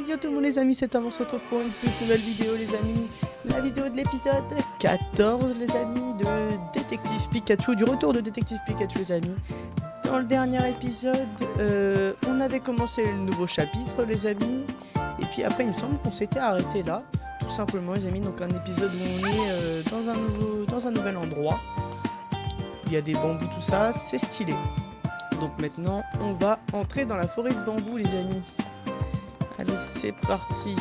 Yo tout le monde les amis, c'est Tom, on se retrouve pour une toute nouvelle vidéo les amis. La vidéo de l'épisode 14 les amis de Détective Pikachu, du retour de Détective Pikachu les amis. Dans le dernier épisode, on avait commencé le nouveau chapitre les amis. Et puis après il me semble qu'on s'était arrêté là, tout simplement les amis. Donc un épisode où on est dans un nouvel endroit. Il y a des bambous tout ça, c'est stylé. Donc maintenant on va entrer dans la forêt de bambous les amis. Allez, c'est parti.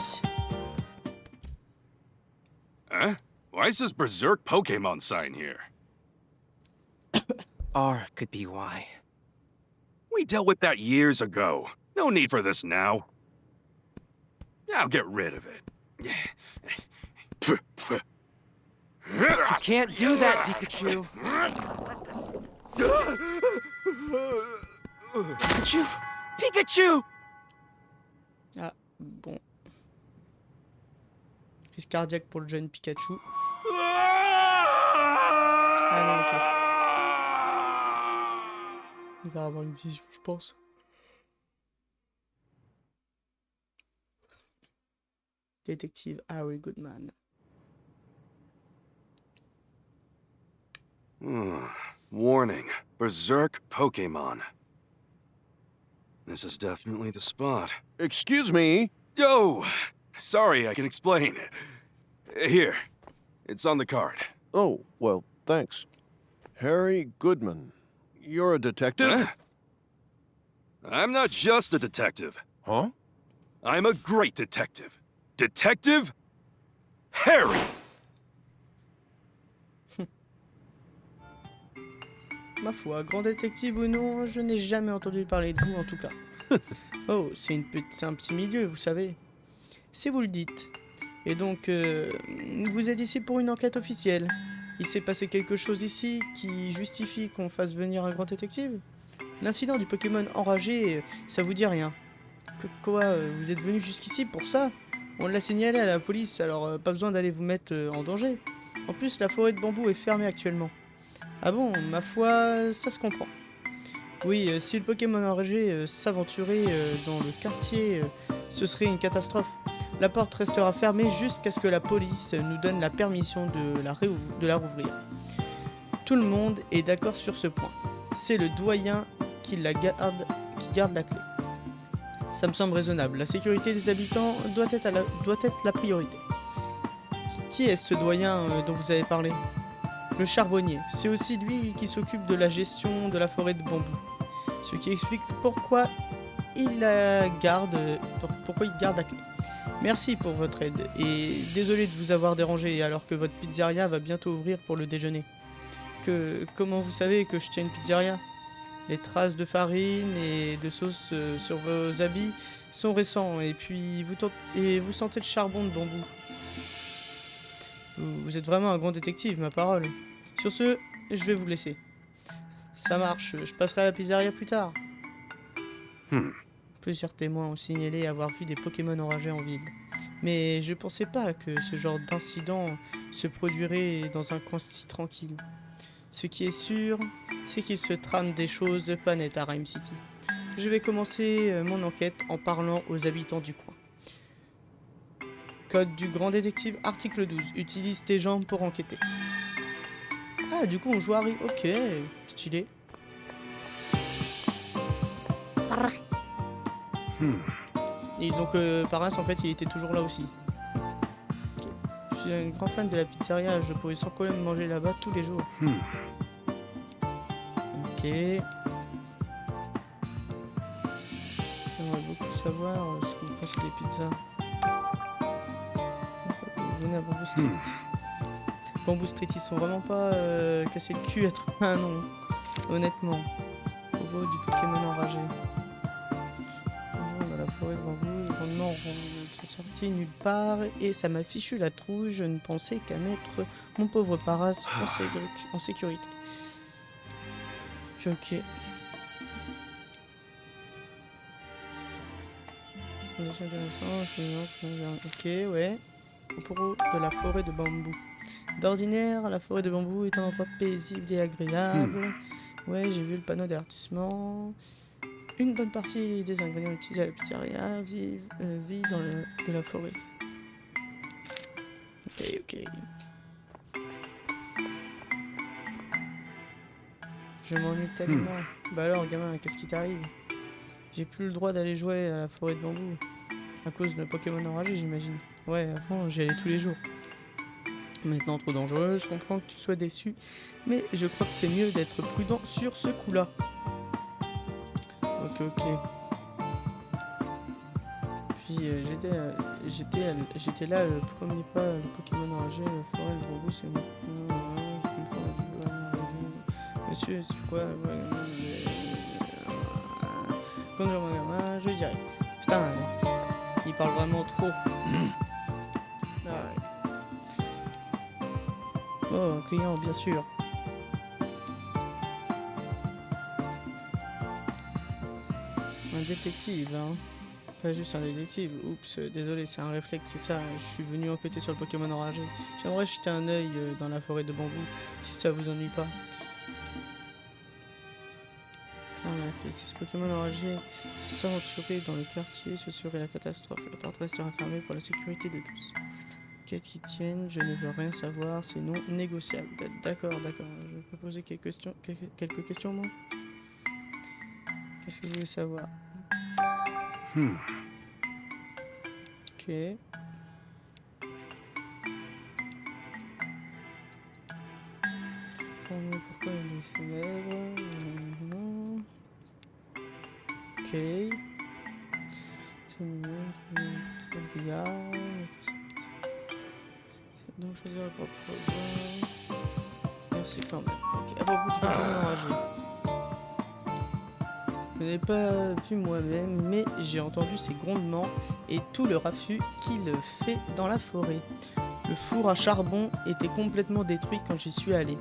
Huh? Why is this Berserk Pokemon sign here? R could be why. We dealt with that years ago. No need for this now. I'll get rid of it. You can't do that, Pikachu. Pikachu! Pikachu! Ah, bon. Crise cardiaque pour le jeune Pikachu. Ah non, ok. Il va avoir une vision, je pense. Détective Harry Goodman. Warning. Berserk Pokemon. This is definitely the spot. Excuse me? Yo! Sorry, I can explain. Here. It's on the card. Oh, well, thanks. Harry Goodman. You're a detective? Huh? I'm not just a detective. Huh? I'm a great detective. Detective Harry! Ma foi, grand détective ou non, je n'ai jamais entendu parler de vous en tout cas. Oh, c'est un petit milieu, vous savez. Si vous le dites. Et donc, vous êtes ici pour une enquête officielle. Il s'est passé quelque chose ici qui justifie qu'on fasse venir un grand détective? L'incident du Pokémon enragé, ça vous dit rien? Quoi, vous êtes venu jusqu'ici pour ça? On l'a signalé à la police, alors pas besoin d'aller vous mettre en danger. En plus, la forêt de bambou est fermée actuellement. Ah bon, ma foi, ça se comprend. Oui, si le Pokémon enragé s'aventurait dans le quartier, ce serait une catastrophe. La porte restera fermée jusqu'à ce que la police nous donne la permission de la rouvrir. Tout le monde est d'accord sur ce point. C'est le doyen qui garde la clé. Ça me semble raisonnable. La sécurité des habitants doit être la priorité. Qui est ce doyen dont vous avez parlé ? Le charbonnier. C'est aussi lui qui s'occupe de la gestion de la forêt de bambou. Ce qui explique pourquoi il garde la clé. Merci pour votre aide et désolé de vous avoir dérangé alors que votre pizzeria va bientôt ouvrir pour le déjeuner. Comment vous savez que je tiens une pizzeria? Les traces de farine et de sauce sur vos habits sont récents et puis vous sentez le charbon de bambou. Vous êtes vraiment un grand détective, ma parole. Sur ce, je vais vous laisser. Ça marche, je passerai à la pizzeria plus tard. Plusieurs témoins ont signalé avoir vu des Pokémon enragés en ville. Mais je pensais pas que ce genre d'incident se produirait dans un coin si tranquille. Ce qui est sûr, c'est qu'il se trame des choses pas nettes à Rhyme City. Je vais commencer mon enquête en parlant aux habitants du coin. Code du grand détective, article 12. Utilise tes jambes pour enquêter. Ah, du coup, on joue Harry. Ok, stylé. Et donc, Paras, en fait, il était toujours là aussi. Okay. Je suis un grand fan de la pizzeria. Je pourrais sans problème manger là-bas tous les jours. Ok. J'aimerais beaucoup savoir ce que vous pensez des pizzas. Vous venez à Bamboo Street. Bamboo Street, ils sont vraiment pas cassés le cul à être un non. Honnêtement. Au niveau du Pokémon enragé. Dans la forêt de bambou, les rendements sont sortis nulle part et ça m'a fichu la trouille. Je ne pensais qu'à mettre mon pauvre Paras en sécurité. Ok. Ok, ouais. Au propos de la forêt de bambou. D'ordinaire, la forêt de bambou est un endroit paisible et agréable. Ouais, j'ai vu le panneau d'avertissement. Une bonne partie des ingrédients utilisés à la pizzeria vit de la forêt. Ok. Je m'ennuie tellement. Bah alors, gamin, qu'est-ce qui t'arrive? J'ai plus le droit d'aller jouer à la forêt de bambou. À cause de Pokémon enragé, j'imagine. Ouais, avant, j'y allais tous les jours. Maintenant, trop dangereux, je comprends que tu sois déçu. Mais je crois que c'est mieux d'être prudent sur ce coup-là. Ok. Puis j'étais là, le premier pas, le Pokémon enragé, la forêt de bambou, c'est moi. Monsieur, c'est quoi? Conduire mon gamin, je dirais. Putain, il parle vraiment trop. Ah ouais. Oh, un client, bien sûr. Un détective, hein. Pas juste un détective. Oups, désolé, c'est un réflexe, c'est ça. Je suis venu enquêter sur le Pokémon enragé. J'aimerais jeter un œil dans la forêt de bambou, si ça vous ennuie pas. Si ce Pokémon enragé s'aventurait dans le quartier, ce serait la catastrophe. La porte restera fermée pour la sécurité de tous. Quête qui tienne, je ne veux rien savoir, c'est non négociable. D'accord. Je peux poser quelques questions, moi. Qu'est-ce que vous voulez savoir? Ok. Pourquoi il est célèbre? Ok. C'est une regarde. Donc choisir le propre. Merci quand même. Ok. À propos du Pokémon enragé. Je n'ai pas vu moi-même, mais j'ai entendu ses grondements et tout le raffut qu'il fait dans la forêt. Le four à charbon était complètement détruit quand j'y suis allé.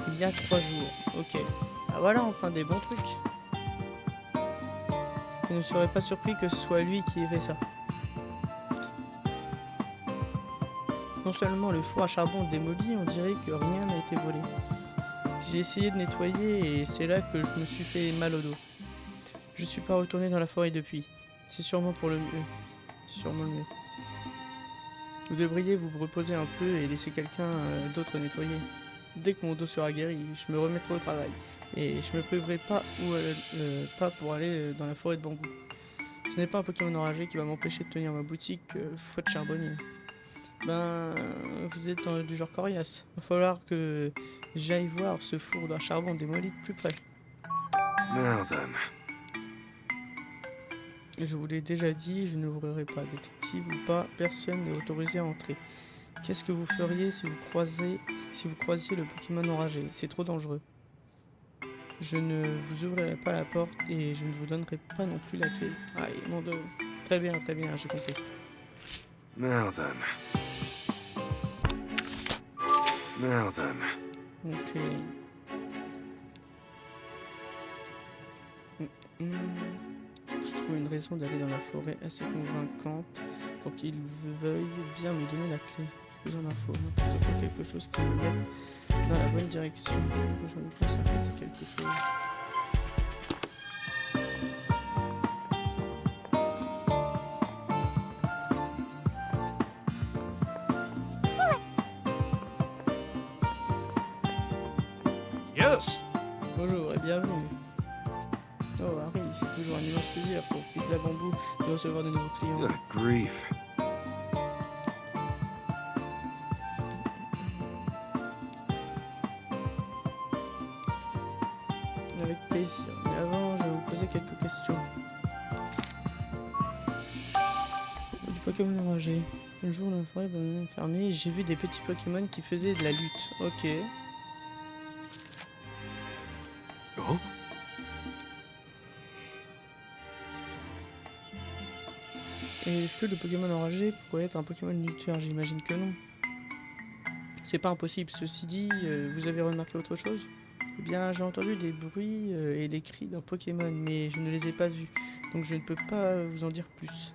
Il y a 3 jours. Ok. Ah voilà, enfin des bons trucs. Je ne serais pas surpris que ce soit lui qui ait fait ça. Non seulement le four à charbon démoli, on dirait que rien n'a été volé. J'ai essayé de nettoyer et c'est là que je me suis fait mal au dos. Je suis pas retourné dans la forêt depuis. C'est sûrement pour le mieux. C'est sûrement le mieux. Vous devriez vous reposer un peu et laisser quelqu'un d'autre nettoyer. Dès que mon dos sera guéri, je me remettrai au travail. Et je me priverai pas pour aller dans la forêt de bambou. Ce n'est pas un Pokémon enragé qui va m'empêcher de tenir ma boutique fouette charbonnier. Ben, vous êtes du genre coriace. Va falloir que j'aille voir ce four à charbon démoli de plus près. Now then. Je vous l'ai déjà dit, je n'ouvrirai pas. Détective ou pas, personne n'est autorisé à entrer. Qu'est-ce que vous feriez si vous croisiez le Pokémon enragé? C'est trop dangereux. Je ne vous ouvrirai pas la porte et je ne vous donnerai pas non plus la clé. Aïe, mon dos. Très bien, j'ai compris. Now then. Ok. Je trouve une raison d'aller dans la forêt assez convaincante pour qu'il veuille bien me donner la clé. J'ai besoin d'infos, n'importe quoi, quelque chose qui me mette dans la bonne direction. J'en ai plus à faire quelque chose. Yes. Bonjour et bienvenue. Oh Harry, c'est toujours un immense plaisir pour Pizza Bamboo de recevoir de nouveaux clients. Good grief. Avec plaisir. Mais avant, je vais vous poser quelques questions. Du Pokémon enragé. Un jour dans la forêt fermée, j'ai vu des petits Pokémon qui faisaient de la lutte. Ok. Oh? Et est-ce que le Pokémon enragé pourrait être un Pokémon lutteur? J'imagine que non. C'est pas impossible. Ceci dit, vous avez remarqué autre chose? Eh bien, j'ai entendu des bruits et des cris d'un Pokémon, mais je ne les ai pas vus. Donc je ne peux pas vous en dire plus.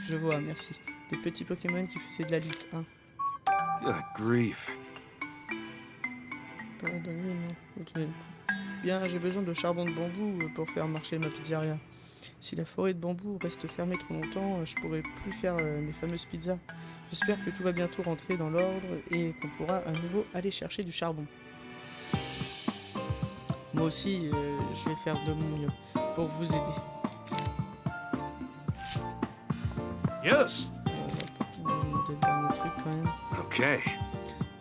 Je vois, merci. Des petits Pokémon qui faisaient de la lutte, hein. Good grief. Pas de nuit, non. Bien, j'ai besoin de charbon de bambou pour faire marcher ma pizzeria. Si la forêt de bambou reste fermée trop longtemps, je pourrai plus faire mes fameuses pizzas. J'espère que tout va bientôt rentrer dans l'ordre et qu'on pourra à nouveau aller chercher du charbon. Moi aussi, je vais faire de mon mieux pour vous aider. Yes. On va pas demander le dernier truc quand même. Okay.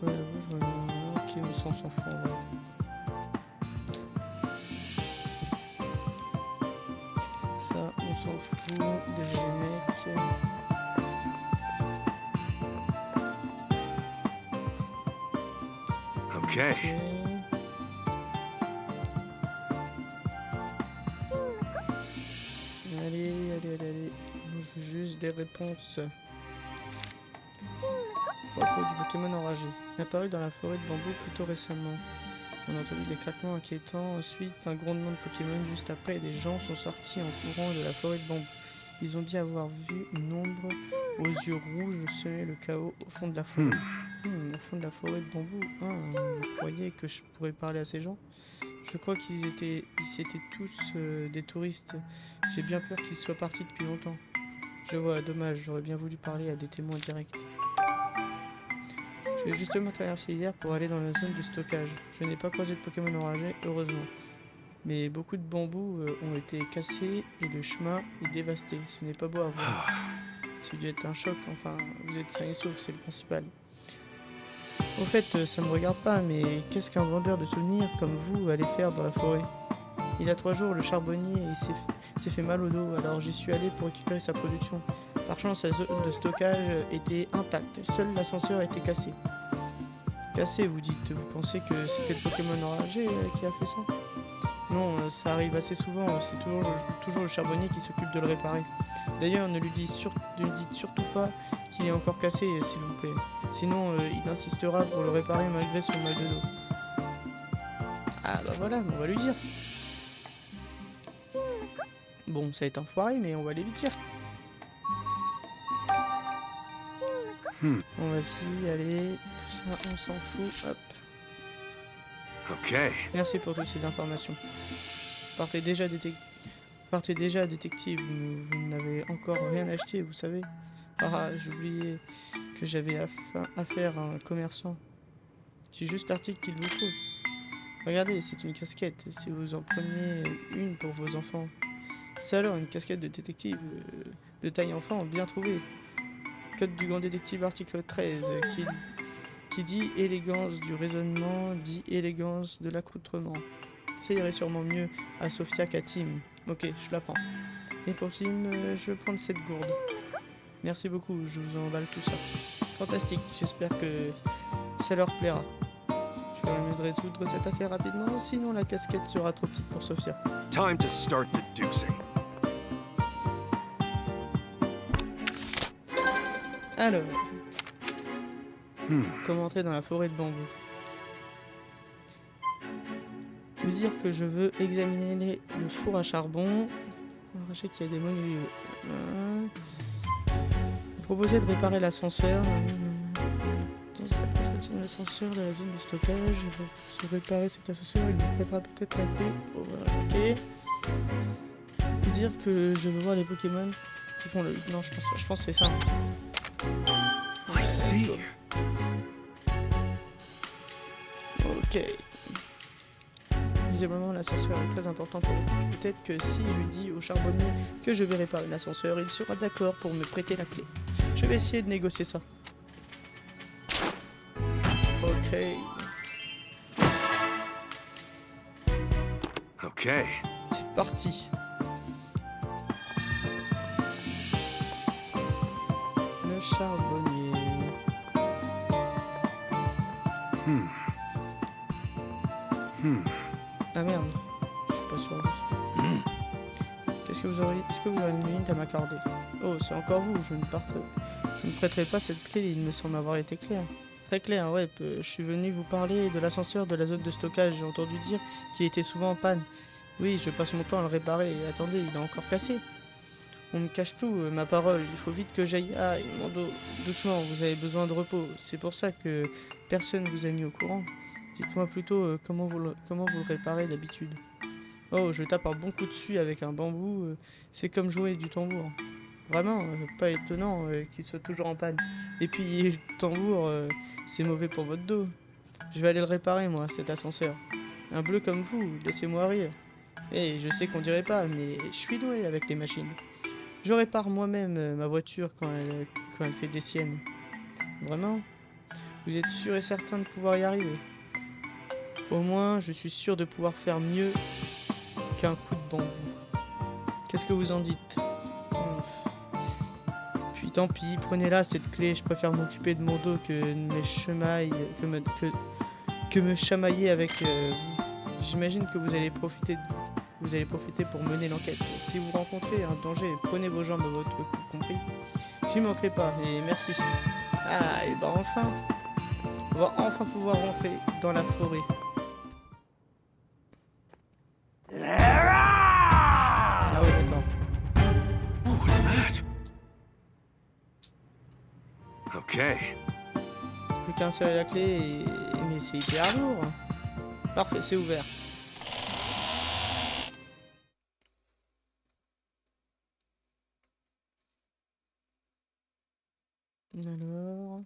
Voilà, ok, mais ça on s'en fout en vrai. Ça, on s'en fout. Déjà les mecs. Okay. Allez. Je veux juste des réponses. Propos du Pokémon enragé. Apparu dans la forêt de bambou plus tôt récemment. On a entendu des craquements inquiétants. Ensuite, un grondement de Pokémon. Juste après, des gens sont sortis en courant de la forêt de bambou. Ils ont dit avoir vu une ombre aux yeux rouges semer le chaos au fond de la forêt. Au fond de la forêt de bambou. Vous croyez que je pourrais parler à ces gens? Je crois qu'ils étaient tous des touristes. J'ai bien peur qu'ils soient partis depuis longtemps. Je vois, dommage, j'aurais bien voulu parler à des témoins directs. Je vais justement traverser hier pour aller dans la zone de stockage. Je n'ai pas croisé de Pokémon enragé, heureusement. Mais beaucoup de bambous ont été cassés et le chemin est dévasté. Ce n'est pas beau à voir. Ça a dû être un choc, enfin, vous êtes sains et saufs, c'est le principal. Au fait, ça me regarde pas, mais qu'est-ce qu'un vendeur de souvenirs comme vous allez faire dans la forêt? Il y a 3 jours, le charbonnier s'est fait mal au dos, alors j'y suis allé pour récupérer sa production. Par chance, sa zone de stockage était intacte, seul l'ascenseur était cassé. Cassé, vous dites? Vous pensez que c'était le Pokémon enragé qui a fait ça? Non, ça arrive assez souvent, c'est toujours le charbonnier qui s'occupe de le réparer. D'ailleurs, ne lui dites surtout pas qu'il est encore cassé, s'il vous plaît. Sinon, il insistera pour le réparer malgré son mal de dos. Ah bah voilà, on va lui dire. Bon, ça a été enfoiré, mais on va aller lui dire. Bon, vas-y, allez, tout ça, on s'en fout, hop. Okay. Merci pour toutes ces informations. Partez déjà, détective, vous n'avez encore rien acheté, vous savez. Ah, j'oubliais que j'avais affaire à un commerçant. J'ai juste l'article qu'il vous faut. Regardez, c'est une casquette, si vous en preniez une pour vos enfants. C'est alors une casquette de détective de taille enfant, bien trouvée. Code du grand détective article 13, qui dit élégance du raisonnement, dit élégance de l'accoutrement. Ça irait sûrement mieux à Sophia qu'à Tim. Ok, je la prends. Et pour Tim, je vais prendre cette gourde. Merci beaucoup, je vous emballe tout ça. Fantastique, j'espère que ça leur plaira. Je ferais mieux de résoudre cette affaire rapidement, sinon la casquette sera trop petite pour Sophia. Time to start deducing. Alors, comment entrer dans la forêt de bambou? Lui dire que je veux examiner le four à charbon. Arracher qu'il y a des modules. Proposer de réparer l'ascenseur. L'ascenseur de la zone de stockage. Pour réparer cet ascenseur, il me mettra peut-être la clé. Oh, voilà, ok. Lui dire que je veux voir les Pokémon qui font le. Non, je pense que c'est ça. I see. Ok. Visiblement, l'ascenseur est très important pour lui. Peut-être que si je dis au charbonnier que je vais réparer l'ascenseur, il sera d'accord pour me prêter la clé. Je vais essayer de négocier ça. Ok. Okay. C'est parti. Le charbonnier. Ah merde, je suis pas sûr. Est-ce que vous aurez une minute à m'accorder? Oh, c'est encore vous, je ne prêterai pas cette clé, il me semble avoir été clair. Très clair, ouais, je suis venu vous parler de l'ascenseur de la zone de stockage, j'ai entendu dire qu'il était souvent en panne. Oui, je passe mon temps à le réparer, et attendez, il est encore cassé. On me cache tout, ma parole, il faut vite que j'aille. Ah, mon dos, doucement, vous avez besoin de repos, c'est pour ça que personne vous a mis au courant. Dites-moi plutôt comment vous le réparez d'habitude. Oh, je tape un bon coup dessus avec un bambou. C'est comme jouer du tambour. Vraiment, pas étonnant qu'il soit toujours en panne. Et puis, le tambour, c'est mauvais pour votre dos. Je vais aller le réparer, moi, cet ascenseur. Un bleu comme vous, laissez-moi rire. Et je sais qu'on dirait pas, mais je suis doué avec les machines. Je répare moi-même ma voiture quand elle fait des siennes. Vraiment? Vous êtes sûr et certain de pouvoir y arriver? Au moins, je suis sûr de pouvoir faire mieux qu'un coup de bambou. Qu'est-ce que vous en dites? Puis tant pis, prenez-la cette clé, je préfère m'occuper de mon dos que de mes chemailles, que me chamailler avec vous. J'imagine que vous allez profiter pour mener l'enquête. Si vous rencontrez un danger, prenez vos jambes à votre cou, compris? J'y manquerai pas, et merci. Ah, et bah enfin, on va enfin pouvoir rentrer dans la forêt. Ah ouais, d'accord. What was that? Okay. Plus qu'à insérer la clé et... Mais c'est hyper lourd. Parfait, c'est ouvert. Alors...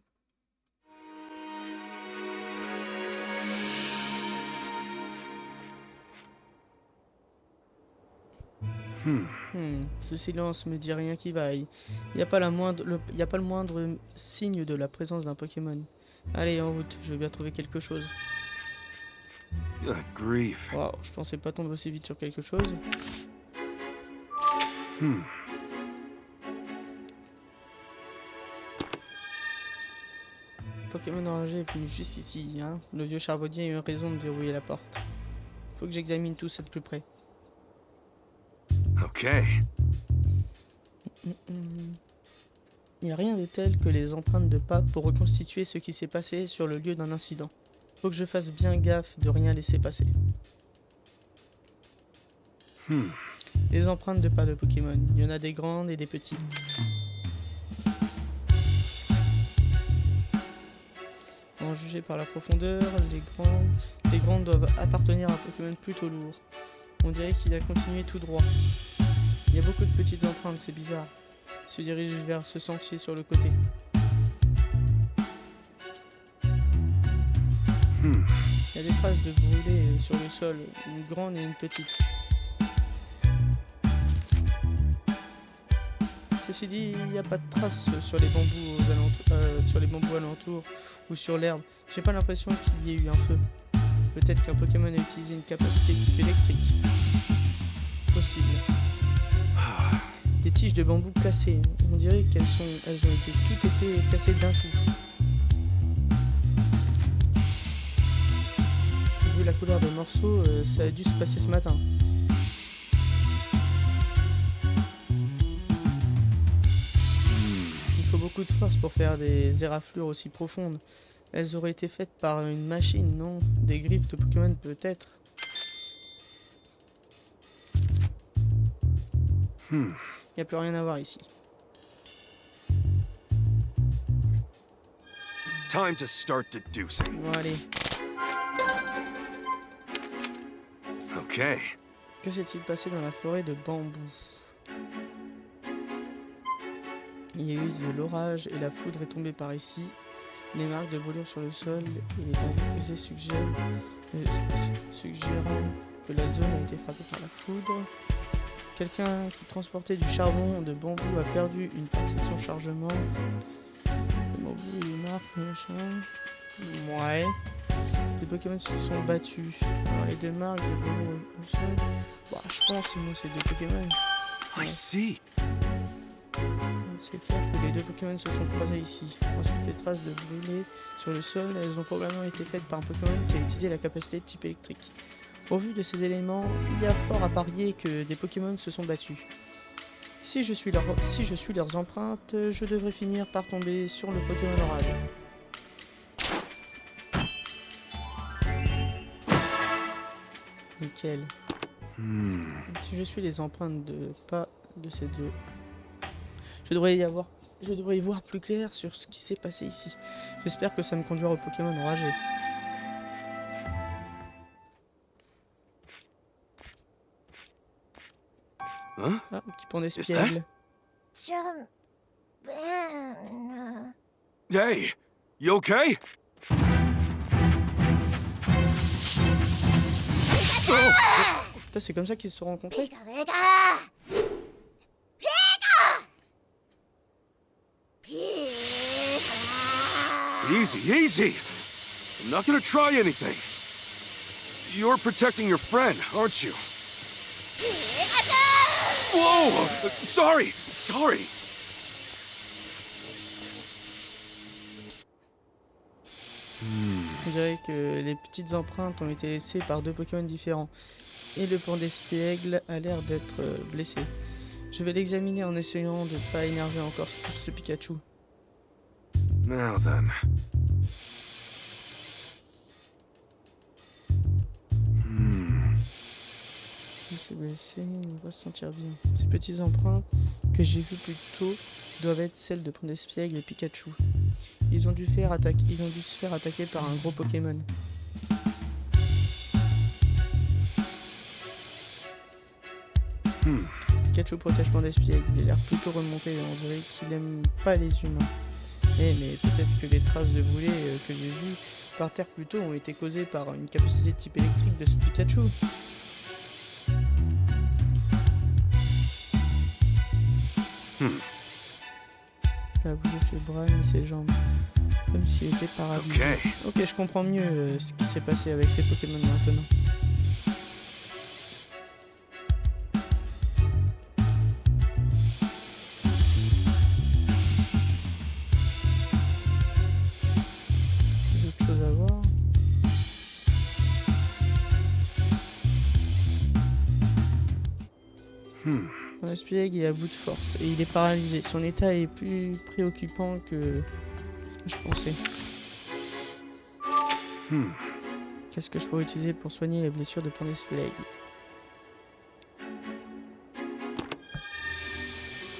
ce silence me dit rien qui vaille. Il n'y a pas le moindre signe de la présence d'un Pokémon. Allez, en route, je vais bien trouver quelque chose. Good grief. Wow, je pensais pas tomber aussi vite sur quelque chose. Pokémon enragé est venu juste ici, hein. Le vieux charbonnier a eu raison de verrouiller la porte. Faut que j'examine tout ça de plus près. Okay. Il n'y a rien de tel que les empreintes de pas pour reconstituer ce qui s'est passé sur le lieu d'un incident. Faut que je fasse bien gaffe de rien laisser passer. Les empreintes de pas de Pokémon, il y en a des grandes et des petites. En juger par la profondeur, les grandes doivent appartenir à un Pokémon plutôt lourd. On dirait qu'il a continué tout droit. Il y a beaucoup de petites empreintes, c'est bizarre. Il se dirige vers ce sentier sur le côté. Il y a des traces de brûlés sur le sol, une grande et une petite. Ceci dit, il n'y a pas de traces sur les bambous alentours ou sur l'herbe. J'ai pas l'impression qu'il y ait eu un feu. Peut-être qu'un Pokémon a utilisé une capacité de type électrique. Possible. Des tiges de bambou cassées. On dirait qu'elles ont toutes été cassées d'un coup. Vu la couleur des morceaux, ça a dû se passer ce matin. Il faut beaucoup de force pour faire des éraflures aussi profondes. Elles auraient été faites par une machine, non? Des griffes de Pokémon peut-être. Il n'y a plus rien à voir ici. Time to start deducing. Bon allez, Okay. que s'est-il passé dans la forêt de bambou? Il y a eu de l'orage et la foudre est tombée par ici. Les marques de brûlure sur le sol et les bambous brisés suggérant que la zone a été frappée par la foudre. Quelqu'un qui transportait du charbon de bambou a perdu une partie de son chargement. Le bambou et les marques, machin. Ouais. Les Pokémon se sont battus. Alors les deux marques de brûlure au sol. Bah, je pense que moi c'est deux Pokémon. I see. C'est clair que les deux Pokémon se sont croisés ici. Ensuite, les traces de brûlés sur le sol, elles ont probablement été faites par un Pokémon qui a utilisé la capacité de type électrique. Au vu de ces éléments, il y a fort à parier que des Pokémon se sont battus. Si je suis leurs empreintes, je devrais finir par tomber sur le Pokémon orage. Nickel. Si je suis les empreintes de pas de ces deux, je devrais y voir plus clair sur ce qui s'est passé ici. J'espère que ça me conduira au Pokémon enragé. Huh? Ah, un petit pont Is that- d'espiègle. Hey, you okay? Putain, c'est comme ça qu'ils se sont rencontrés. Easy, easy. I'm not gonna try anything. You're protecting your friend, aren't you? Whoa! Sorry, sorry. On dirait que les petites empreintes ont été laissées par deux Pokémon différents. Et le pont d'espiègle a l'air d'être blessé. Je vais l'examiner en essayant de pas énerver encore plus ce Pikachu. Now then. Il s'est blessé, il va se sentir bien. Ces petites empreintes que j'ai vues plus tôt doivent être celles de pont d'espiègle et Pikachu. Ils ont dû se faire attaquer par un gros Pokémon. Pikachu protège pont d'espiègle. Il a l'air plutôt remonté. On dirait qu'il aime pas les humains. Mais peut-être que les traces de brûlé que j'ai vues par terre plus tôt ont été causées par une capacité de type électrique de ce Pikachu. Pas bouger ses bras ni ses jambes, comme s'il était paralysé. Okay. Ok, je comprends mieux ce qui s'est passé avec ces Pokémon maintenant. D'autres choses à voir. Son espiègle est à bout de force et il est paralysé. Son état est plus préoccupant que je pensais. Qu'est-ce que je pourrais utiliser pour soigner les blessures de pont d'espiègle?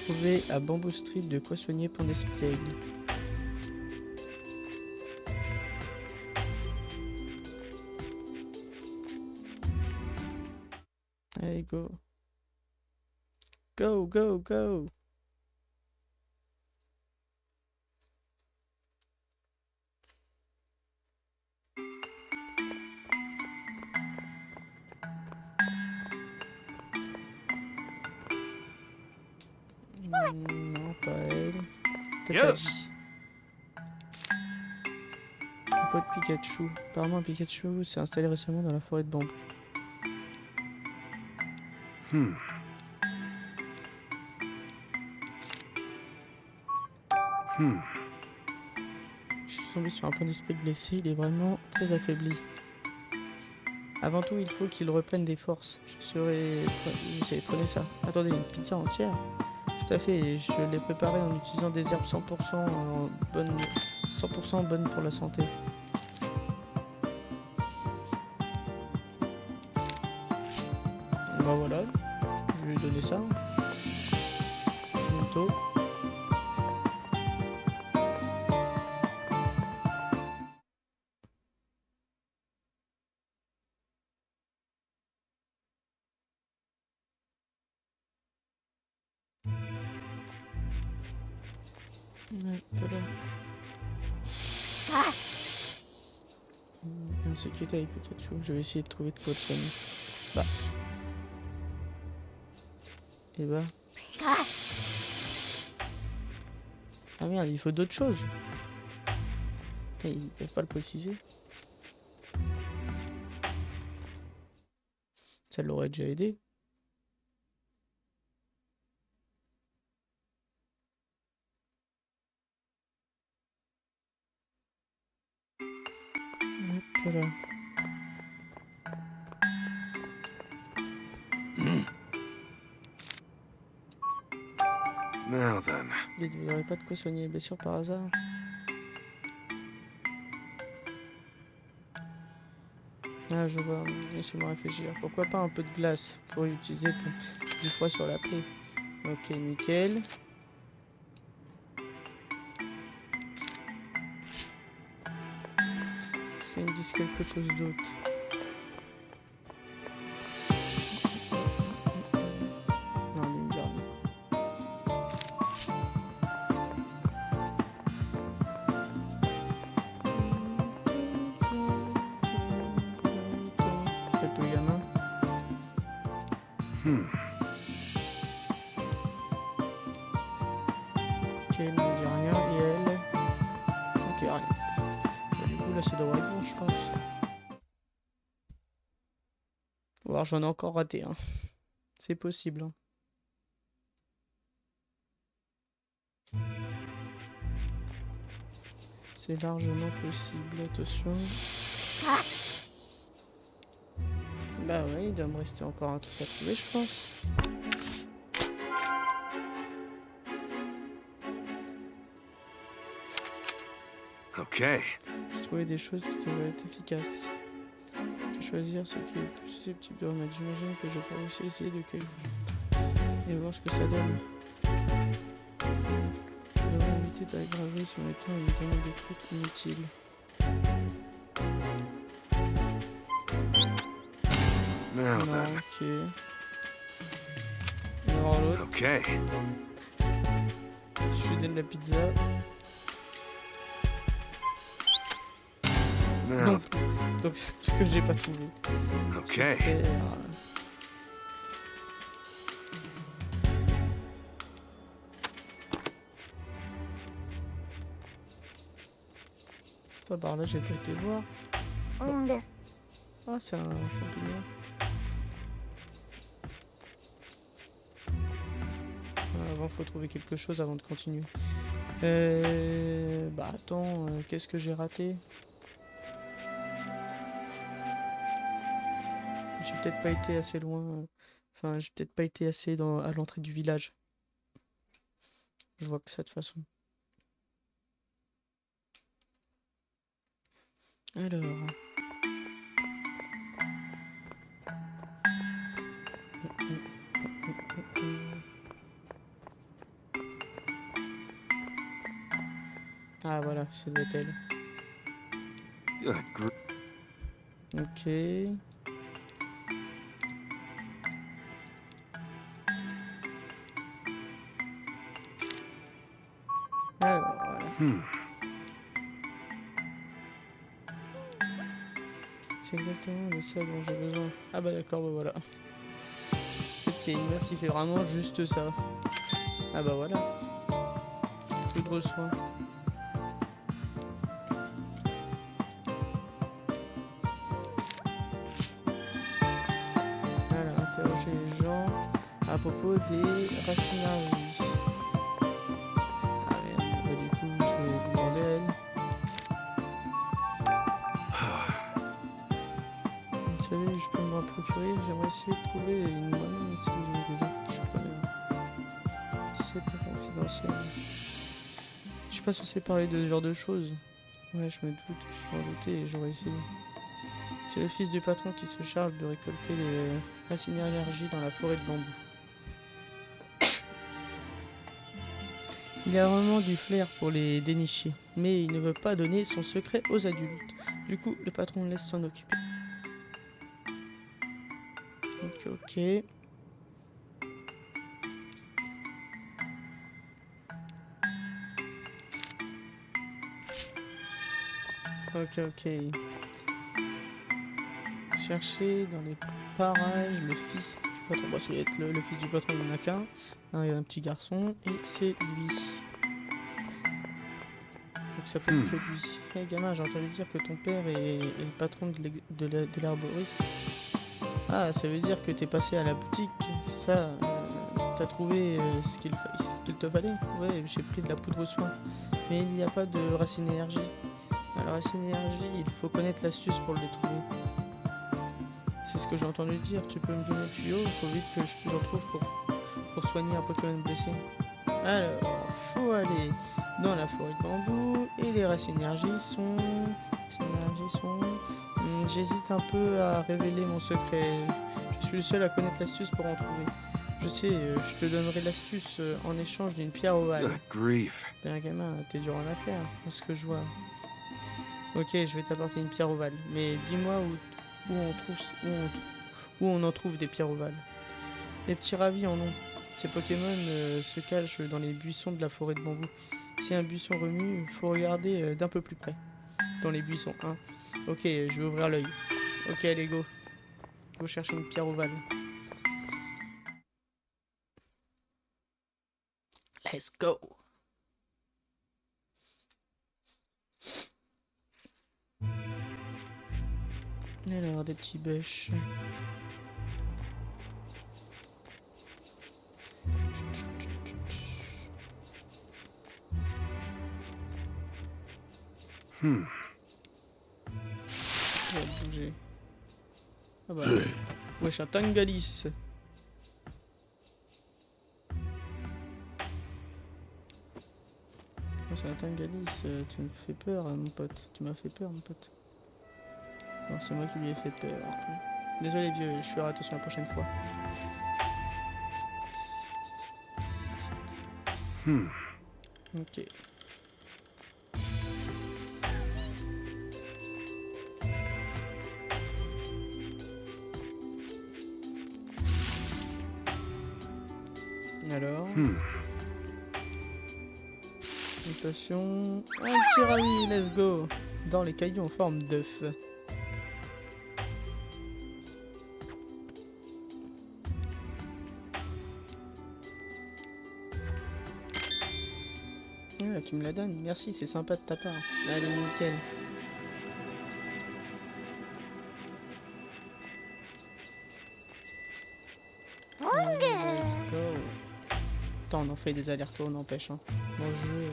Trouver à Bamboo Street de quoi soigner pont d'espiègle. Allez, go. Go, go, go. Non, pas elle. Peut-être Yes. Troupeau de Pikachu. Apparemment, un Pikachu s'est installé récemment dans la forêt de bambou. Je suis tombé sur un pont d'espiègle blessé, il est vraiment très affaibli. Avant tout, il faut qu'il reprenne des forces. Prenez ça. Attendez, une pizza entière? Tout à fait, je l'ai préparée en utilisant des herbes 100% bonnes pour la santé. Bah voilà, je vais lui donner ça. Finito. Voilà. Une sécurité avec Pikachu. Je vais essayer de trouver de quoi de soigner. Bah. Et bah. Ah merde, il faut d'autres choses. Et ils peuvent pas le préciser. Ça l'aurait déjà aidé. Voilà. Now then. Dites, vous n'aurez pas de quoi soigner les blessures par hasard? Ah, je vois. Laissez-moi réfléchir. Pourquoi pas un peu de glace pour utiliser du froid sur la plaie? Ok, nickel. Est-ce qu'ils me disent quelque chose d'autre? Non, Ok, elle ne me dit rien. Et elle... Ok, rien. Bah, du coup, là, ça devrait être bon, je pense. Ou alors, j'en ai encore raté, hein. C'est possible, hein. C'est largement possible, attention. Bah ouais, il doit me rester encore un truc à trouver, je pense. Okay. J'ai trouvé des choses qui devraient être efficaces. Je vais choisir ce qui est le plus susceptible de remettre. J'imagine que je pourrais aussi essayer de cueillir et voir ce que ça donne. Je devrais éviter d'aggraver son état en lui donnant des trucs inutiles. Now Non, then. ok. Et alors l'autre, Okay. si je lui donne la pizza, Now. non plus. Donc c'est un truc que j'ai pas trouvé. Okay. Super. Toi par là j'ai pas été voir. Ah c'est un champignon. Avant faut trouver quelque chose avant de continuer. Bah attends, qu'est-ce que j'ai raté? J'ai peut-être pas été assez loin. Enfin, j'ai peut-être pas été assez à l'entrée du village. Je vois que ça de toute façon. Alors. Ah voilà, c'est doit être elle. Good grief. Ok. Alors voilà. C'est exactement de ça dont j'ai besoin. Ah bah d'accord, bah voilà. En fait, il y a une meuf qui fait vraiment juste ça. Ah bah voilà. Poudre soin. Voilà, interroger les gens à propos des racinaries. Ah merde, bah du coup je vais lui demander à elle. Vous savez, je peux m'en procurer, j'aimerais essayer de trouver une monnaie si vous avez des infos, je suis preneur. Si c'est pas confidentiel. Je suis pas censé parler de ce genre de choses. Ouais, je me doute, je suis en douté et j'aurais essayé. C'est le fils du patron qui se charge de récolter les racines énergie dans la forêt de bambou. Il a vraiment du flair pour les dénicher, mais il ne veut pas donner son secret aux adultes. Du coup, le patron laisse s'en occuper. Ok. Ok. Chercher dans les parages le fils du patron. Bah, ça doit être le fils du patron, il n'y en a qu'un. Il y a un petit garçon, et c'est lui. Donc ça peut être que lui. Hé gamin, j'ai entendu dire que ton père est le patron de l'arboriste. Ah, ça veut dire que t'es passé à la boutique. Ça, t'as trouvé ce qu'il te fallait. Ouais, j'ai pris de la poudre au soin. Mais il n'y a pas de racine énergie. Alors racine énergie, il faut connaître l'astuce pour le trouver. C'est ce que j'ai entendu dire. Tu peux me donner le tuyau? Il faut vite que j'en trouve pour soigner un Pokémon blessé. Alors, faut aller dans la forêt de bambou et les racines énergie sont... J'hésite un peu à révéler mon secret. Je suis le seul à connaître l'astuce pour en trouver. Je sais, je te donnerai l'astuce en échange d'une pierre ovale. Good grief. Ben gamin, t'es dur en affaire, à ce que je vois. Ok, je vais t'apporter une pierre ovale. Mais dis-moi où on en trouve des pierres ovales. Les petits ravis en ont. Ces Pokémon se cachent dans les buissons de la forêt de bambou. Si un buisson remue, faut regarder d'un peu plus près. Dans les buissons, hein. Ok, je vais ouvrir l'œil. Ok, allez, go. Go chercher une pierre ovale. Let's go. Alors, des petits bêches. On va bouger. Ah bah. Wesh, un Tangalis. Oh, c'est un Tangalis, tu me fais peur, mon pote. Tu m'as fait peur, mon pote. Alors, c'est moi qui lui ai fait peur. Désolé, vieux, je ferai attention la prochaine fois. Ok. Alors. Mutation. Un petit ravi, let's go. Dans les cailloux en forme d'œuf. Ah, tu me la donnes, merci, c'est sympa de ta part. Allez, nickel. Let's go. Attends, on en fait des allers-retours, n'empêche. Hein. Dans le jeu.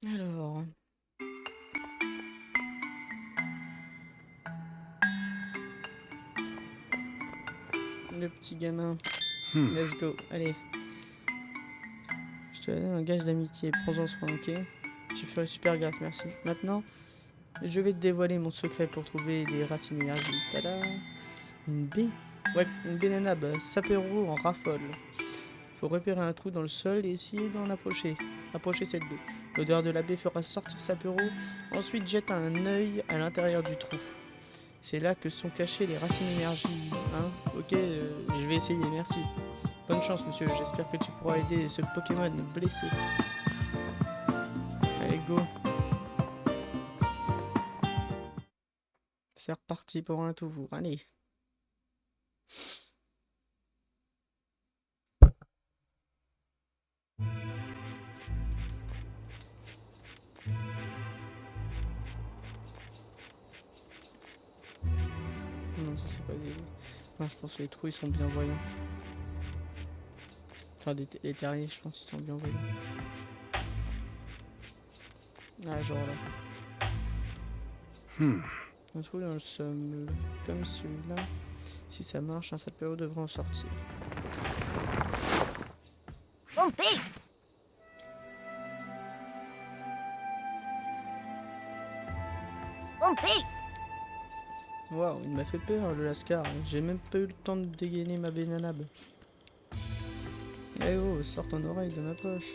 Alors. Le petit gamin. Let's go. Allez. Je te donne un gage d'amitié. Prends-en soin, ok? Je ferai super gaffe, merci. Maintenant, je vais te dévoiler mon secret pour trouver des racines énergie. Tada! Une baie. Ouais, une bénanabe. Sapero en raffole. Faut repérer un trou dans le sol et essayer d'en approcher. Approcher cette baie. L'odeur de la baie fera sortir Sapero. Ensuite, jette un œil à l'intérieur du trou. C'est là que sont cachées les racines énergie. Hein? Ok, je vais essayer, merci. Bonne chance, monsieur. J'espère que tu pourras aider ce Pokémon blessé. Allez, go. C'est reparti pour un tour. Allez. Non, ça c'est pas des... Non, je pense que les trous ils sont bien voyants. Enfin, les terriers, je pense qu'ils sont bien voyants. Ah, genre là. Un trou dans le sol, comme celui-là. Si ça marche, un sapeur devrait en sortir. Pompé! Pompé! Waouh, il m'a fait peur le Lascar. J'ai même pas eu le temps de dégainer ma bénanabe. Eh oh, sors ton oreille de ma poche.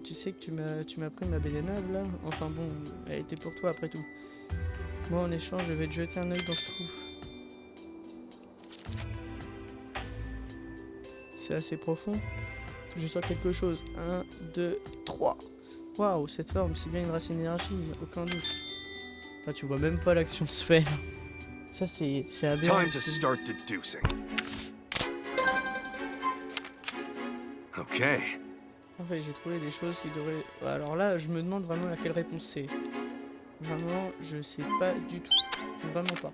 Tu sais que tu m'as pris ma bénanabe là. Enfin bon, elle était pour toi après tout. Moi en échange, je vais te jeter un œil dans ce trou. C'est assez profond. Je sens quelque chose. 1, 2, 3. Waouh, cette forme, c'est bien une racine énergie, aucun doute. Enfin, tu vois même pas l'action se faire. Ça, c'est aberrant. Time to start deducing. Okay. Parfait, j'ai trouvé des choses qui devraient... Alors là, je me demande vraiment laquelle réponse c'est. Vraiment, je sais pas du tout. Vraiment pas.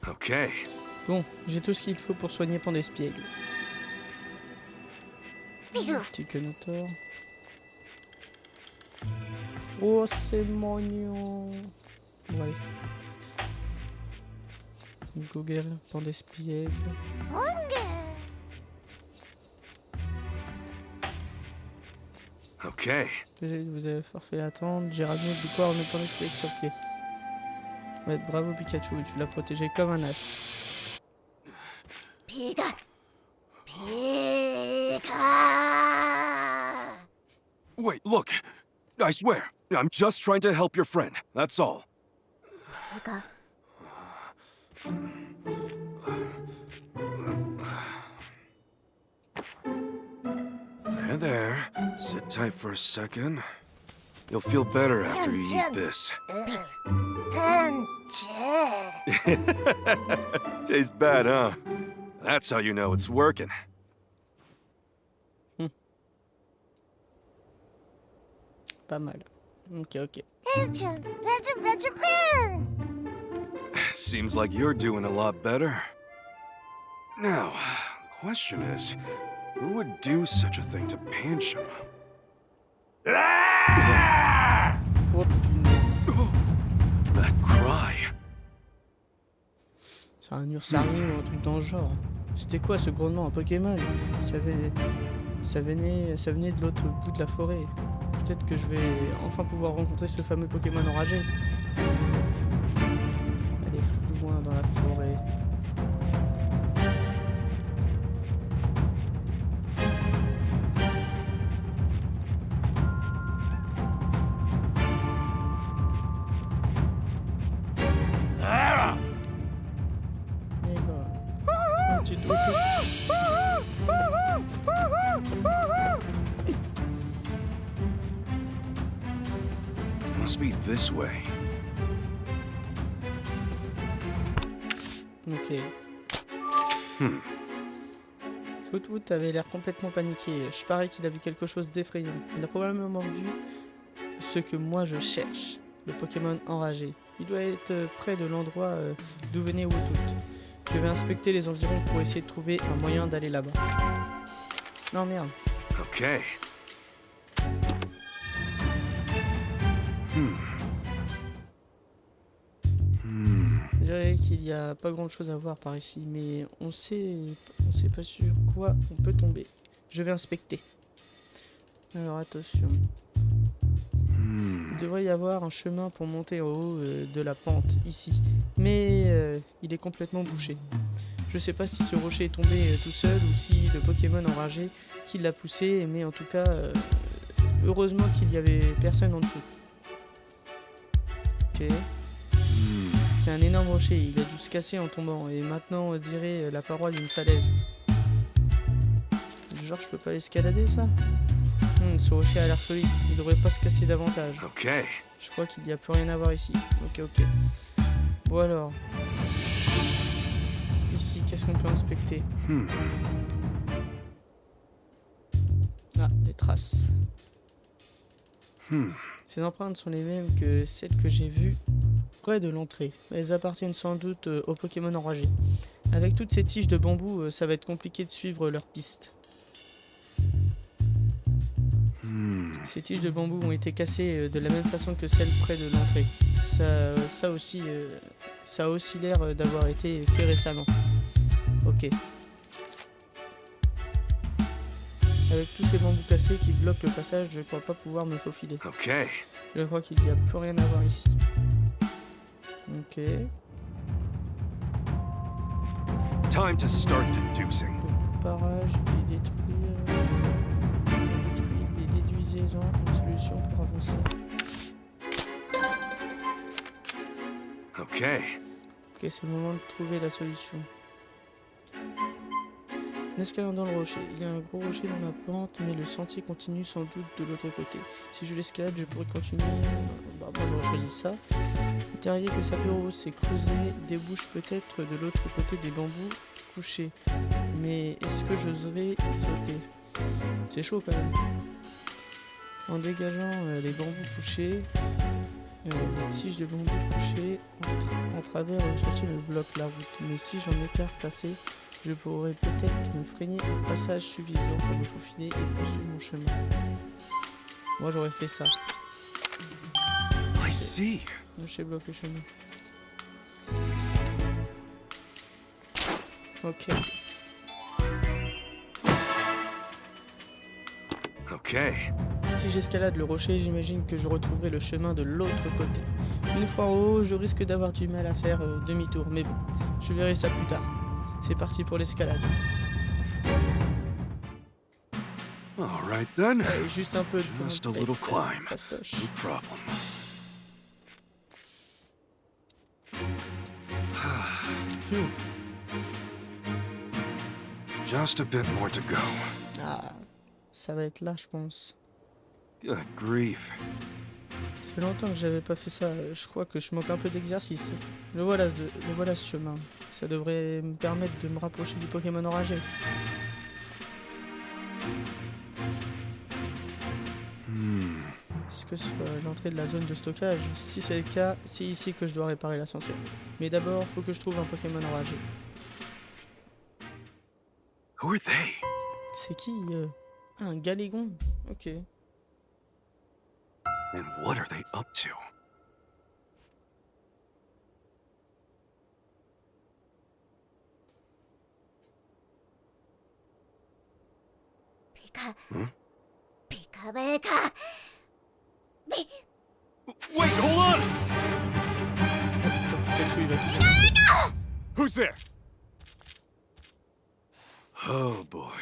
Okay. Bon, j'ai tout ce qu'il faut pour soigner Pandespiègle. Petit Kenator. Oh, c'est mignon. Bon, allez. Go guérir Pandespiègle. Okay. Désolé de vous avoir fait attendre. J'ai ramené du corps de Pandespiègle sur pied. Ouais, bravo Pikachu, tu l'as protégé comme un as. Pika! Pika! Wait, look. I swear, I'm just trying to help your friend. That's all. There, there. Sit tight for a second. You'll feel better after you eat this. Tastes bad, huh? That's how you know it's working. Pas mal. Ok, ok. Seems like you're doing a lot better. Now, the question is, who would do such a thing to Pancham? Oh punaise. That cry. C'est un Ursaring ou un truc dans le genre. C'était quoi ce grognement, un Pokémon? Ça venait de l'autre bout de la forêt. Peut-être que je vais enfin pouvoir rencontrer ce fameux Pokémon enragé. Aller plus loin dans la forêt. Et voilà. Un petit truc. Must be this way. Ok. Hmm. Woot avait l'air complètement paniqué. Je parie qu'il a vu quelque chose d'effrayant. Il a probablement vu ce que moi je cherche. Le Pokémon enragé. Il doit être près de l'endroit d'où venait Woot. Je vais inspecter les environs pour essayer de trouver un moyen d'aller là-bas. Non merde. Okay. Je dirais qu'il n'y a pas grand chose à voir par ici, mais on sait pas sur quoi on peut tomber. Je vais inspecter. Alors attention. Il devrait y avoir un chemin pour monter en haut de la pente ici, mais il est complètement bouché. Je sais pas si ce rocher est tombé tout seul ou si le Pokémon enragé qui l'a poussé, mais en tout cas, heureusement qu'il y avait personne en dessous. Ok. C'est un énorme rocher, il a dû se casser en tombant, et maintenant on dirait la paroi d'une falaise. Genre je peux pas l'escalader ça? Ce rocher a l'air solide, il devrait pas se casser davantage. Okay. Je crois qu'il n'y a plus rien à voir ici. Ok. Bon alors. Ici, qu'est-ce qu'on peut inspecter? Ah, des traces. Ces empreintes sont les mêmes que celles que j'ai vues près de l'entrée. Elles appartiennent sans doute aux Pokémon enragés. Avec toutes ces tiges de bambou, ça va être compliqué de suivre leurs pistes. Ces tiges de bambou ont été cassées de la même façon que celles près de l'entrée. Ça a aussi l'air d'avoir été fait récemment. Ok. Avec tous ces bambous cassés qui bloquent le passage, je crois pas pouvoir me faufiler. Okay. Je crois qu'il n'y a plus rien à voir ici. Ok. Time to start deducing. Le barrage est détruit et déduisez-en une solution pour avancer. Okay. Ok, c'est le moment de trouver la solution. En escaladant dans le rocher, il y a un gros rocher dans la pente, mais le sentier continue sans doute de l'autre côté. Si je l'escalade, je pourrais continuer. Moi j'aurais choisi ça. Le terrier que Sapiro s'est creusé débouche peut-être de l'autre côté des bambous couchés. Mais est-ce que j'oserais y sauter? C'est chaud quand même. En dégageant les bambous couchés, les tiges de bambou couchés en travers le sentier me bloquent la route. Mais si j'en écarte assez, je pourrais peut-être me freiner un passage suffisant pour me faufiler et poursuivre mon chemin. Moi j'aurais fait ça. I see. Je bloque le chemin. Ok. Okay. Si j'escalade le rocher, j'imagine que je retrouverai le chemin de l'autre côté. Une fois en haut, je risque d'avoir du mal à faire demi-tour, mais bon, je verrai ça plus tard. C'est parti pour l'escalade. All right then. Ouais, juste un peu de Just a gameplay, little climb. fastoche. No problem. Phew. Just a bit more to go. Ah, ça va être là, je pense. Good grief. Ça fait longtemps que j'avais pas fait ça. Je crois que je manque un peu d'exercice. Le voilà ce chemin. Ça devrait me permettre de me rapprocher du Pokémon enragé. Est-ce que c'est l'entrée de la zone de stockage? Si c'est le cas, c'est ici que je dois réparer l'ascenseur. Mais d'abord, faut que je trouve un Pokémon enragé. Who are they? C'est qui Ah, un Galégon. Ok. And what are they up to? Pika. Hmm? Pika Pika. Wait, hold on! Pikachu, il va tout bien. Who's there? Oh boy.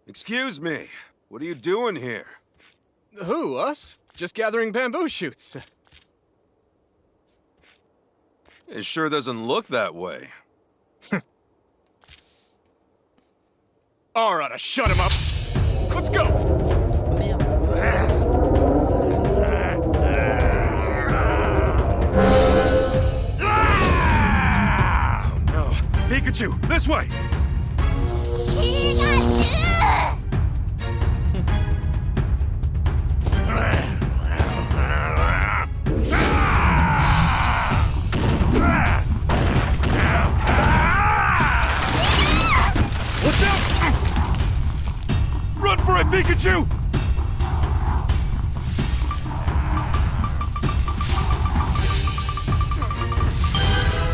Excuse me. What are you doing here? Who, us? Just gathering bamboo shoots. It sure doesn't look that way. Alright, shut him up. Let's go. Merde. Oh no. Pikachu, this way! Pikachu! Watch out! Run for it, Pikachu!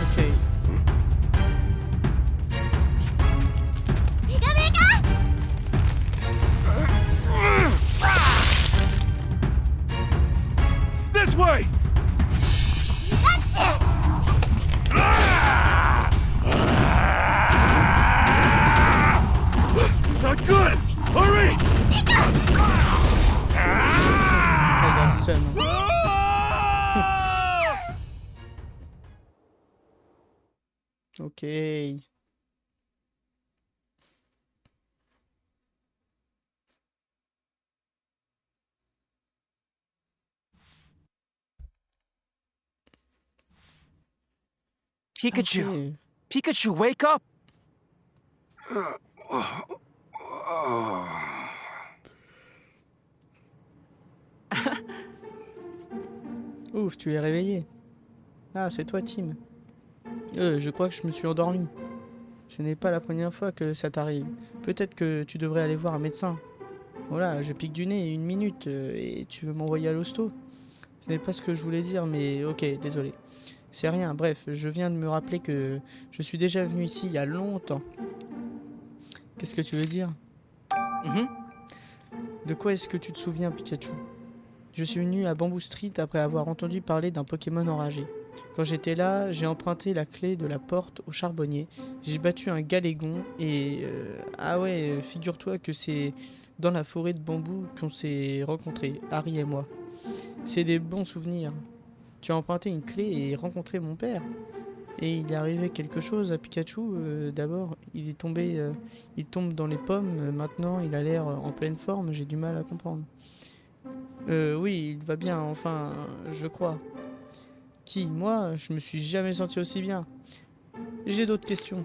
Ok. Pika Pika! This way! Pikachu! Not good! Hurry! Ah, il a le seum. Ok. Pikachu. Ok. Pikachu, wake up. Ouf, tu es réveillé. Ah, c'est toi, Tim. Je crois que je me suis endormi. Ce n'est pas la première fois que ça t'arrive. Peut-être que tu devrais aller voir un médecin. Voilà, je pique du nez 1 minute et tu veux m'envoyer à l'hosto. Ce n'est pas ce que je voulais dire, mais ok, désolé. C'est rien, bref, je viens de me rappeler que je suis déjà venu ici il y a longtemps. Qu'est-ce que tu veux dire? Mhm. De quoi est-ce que tu te souviens, Pikachu? Je suis venu à Bamboo Street après avoir entendu parler d'un Pokémon enragé. Quand j'étais là, j'ai emprunté la clé de la porte au charbonnier, j'ai battu un Galégon et... ah ouais, figure-toi que c'est dans la forêt de bambou qu'on s'est rencontrés, Harry et moi. C'est des bons souvenirs. Tu as emprunté une clé et rencontré mon père. Et il est arrivé quelque chose à Pikachu. D'abord, il est tombé, il tombe dans les pommes. Maintenant, il a l'air en pleine forme. J'ai du mal à comprendre. Oui, il va bien. Enfin, je crois. Qui? Moi? Je me suis jamais senti aussi bien. J'ai d'autres questions.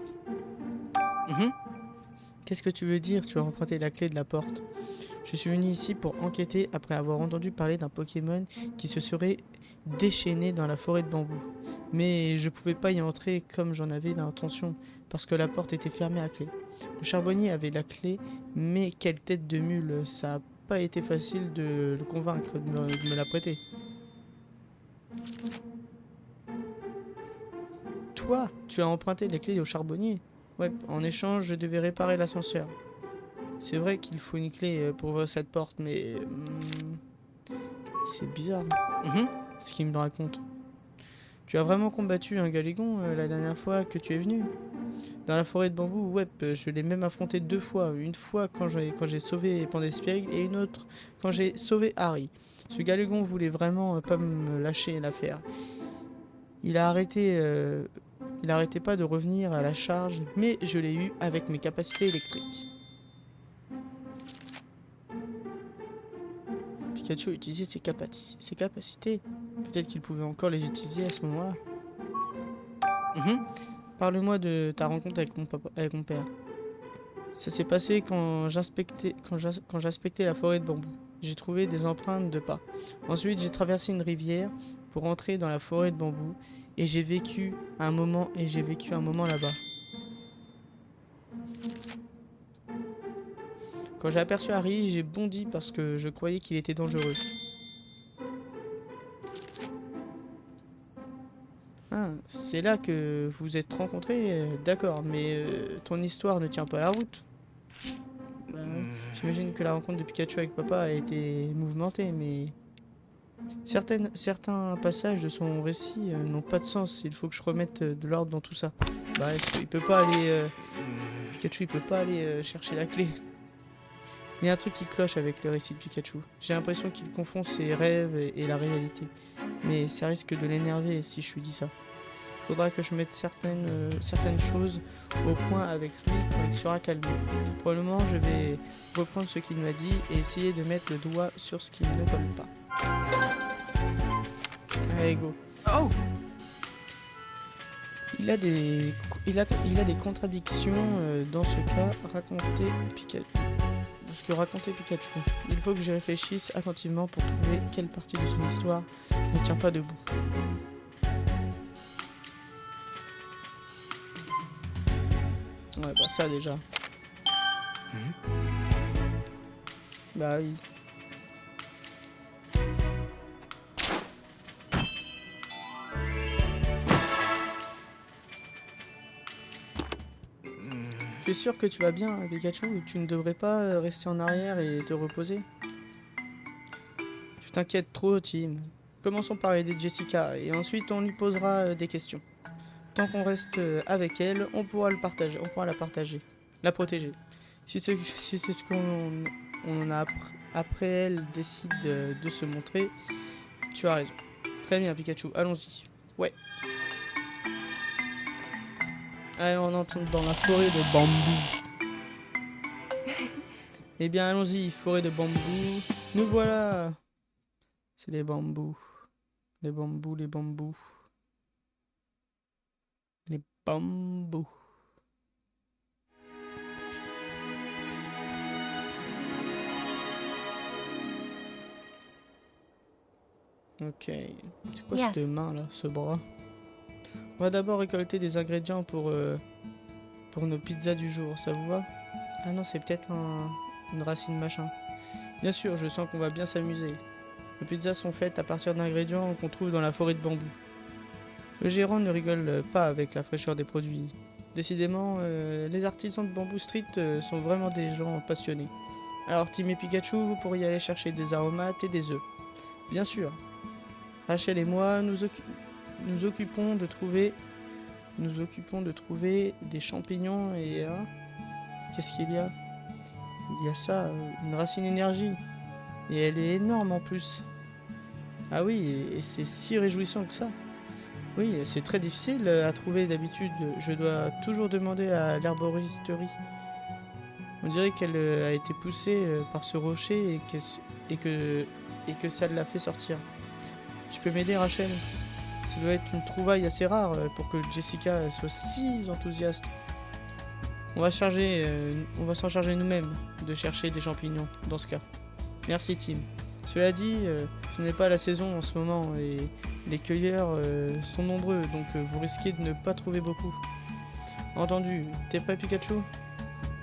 Mhm. Qu'est-ce que tu veux dire? Tu as emprunté la clé de la porte. Je suis venu ici pour enquêter après avoir entendu parler d'un Pokémon qui se serait déchaîné dans la forêt de bambou. Mais je pouvais pas y entrer comme j'en avais l'intention, parce que la porte était fermée à clé. Le charbonnier avait la clé, mais quelle tête de mule, ça a pas été facile de le convaincre de me la prêter. Toi, tu as emprunté les clés au charbonnier? Ouais, en échange, je devais réparer l'ascenseur. C'est vrai qu'il faut une clé pour ouvrir cette porte, mais... c'est bizarre Mhm. ce qu'il me raconte. Tu as vraiment combattu un Galégon la dernière fois que tu es venu? Dans la forêt de bambou, ouais, je l'ai même affronté 2 fois. Une fois quand j'ai sauvé Pandespiègle et une autre quand j'ai sauvé Harry. Ce Galugon voulait vraiment pas me lâcher l'affaire. Il arrêtait pas de revenir à la charge, mais je l'ai eu avec mes capacités électriques. Pikachu a utilisé ses capacités. Peut-être qu'il pouvait encore les utiliser à ce moment-là. Mhm. Parle-moi de ta rencontre avec mon père. Ça s'est passé quand j'inspectais la forêt de bambou. J'ai trouvé des empreintes de pas. Ensuite, j'ai traversé une rivière pour entrer dans la forêt de bambou et j'ai vécu un moment là-bas. Quand j'ai aperçu Harry, j'ai bondi parce que je croyais qu'il était dangereux. Ah, c'est là que vous vous êtes rencontrés, d'accord, mais ton histoire ne tient pas la route. Bah, ouais. J'imagine que la rencontre de Pikachu avec papa a été mouvementée, mais certains passages de son récit n'ont pas de sens. Il faut que je remette de l'ordre dans tout ça. Bah, il peut pas aller. Pikachu, il peut pas aller chercher la clé. Il y a un truc qui cloche avec le récit de Pikachu. J'ai l'impression qu'il confond ses rêves et la réalité. Mais ça risque de l'énerver si je lui dis ça. Faudra que je mette certaines choses au point avec lui quand il sera calmé. Pour le moment, je vais reprendre ce qu'il m'a dit et essayer de mettre le doigt sur ce qu'il ne colle pas. Allez, go. Oh! Il a des contradictions dans ce cas racontait Pikachu. Il faut que j'y réfléchisse attentivement pour trouver quelle partie de son histoire ne tient pas debout. Ouais, bah ça déjà. Bah oui. Tu es sûr que tu vas bien, Pikachu? Tu ne devrais pas rester en arrière et te reposer? Tu t'inquiètes trop, Tim. Commençons par aider Jessica et ensuite on lui posera des questions. Tant qu'on reste avec elle, on pourra la partager, la protéger. Si c'est ce qu'on a après elle décide de se montrer, tu as raison. Très bien, Pikachu, allons-y. Ouais. Allez, on entre dans la forêt de bambou. Eh bien, allons-y, forêt de bambou. Nous voilà. C'est les bambous. Les bambous, les bambous. Les bambous. Ok. C'est quoi Yes. cette main là, ce bras? On va d'abord récolter des ingrédients pour nos pizzas du jour, ça vous va? Ah non, c'est peut-être une racine machin. Bien sûr, je sens qu'on va bien s'amuser. Les pizzas sont faites à partir d'ingrédients qu'on trouve dans la forêt de bambou. Le gérant ne rigole pas avec la fraîcheur des produits. Décidément, les artisans de Bamboo Street sont vraiment des gens passionnés. Alors, Tim et Pikachu, vous pourriez aller chercher des aromates et des œufs. Bien sûr. Rachel et moi, nous occupons de trouver des champignons et... Hein, qu'est-ce qu'il y a? Il y a ça, une racine énergie. Et elle est énorme en plus. Ah oui, et c'est si réjouissant que ça. Oui, c'est très difficile à trouver d'habitude. Je dois toujours demander à l'herboristerie. On dirait qu'elle a été poussée par ce rocher et que ça l'a fait sortir. Tu peux m'aider, Rachel? Ça doit être une trouvaille assez rare pour que Jessica soit si enthousiaste. On va s'en charger nous-mêmes de chercher des champignons dans ce cas. Merci, Tim. Cela dit, ce n'est pas la saison en ce moment et les cueilleurs sont nombreux, donc vous risquez de ne pas trouver beaucoup. Entendu. T'es prêt, Pikachu?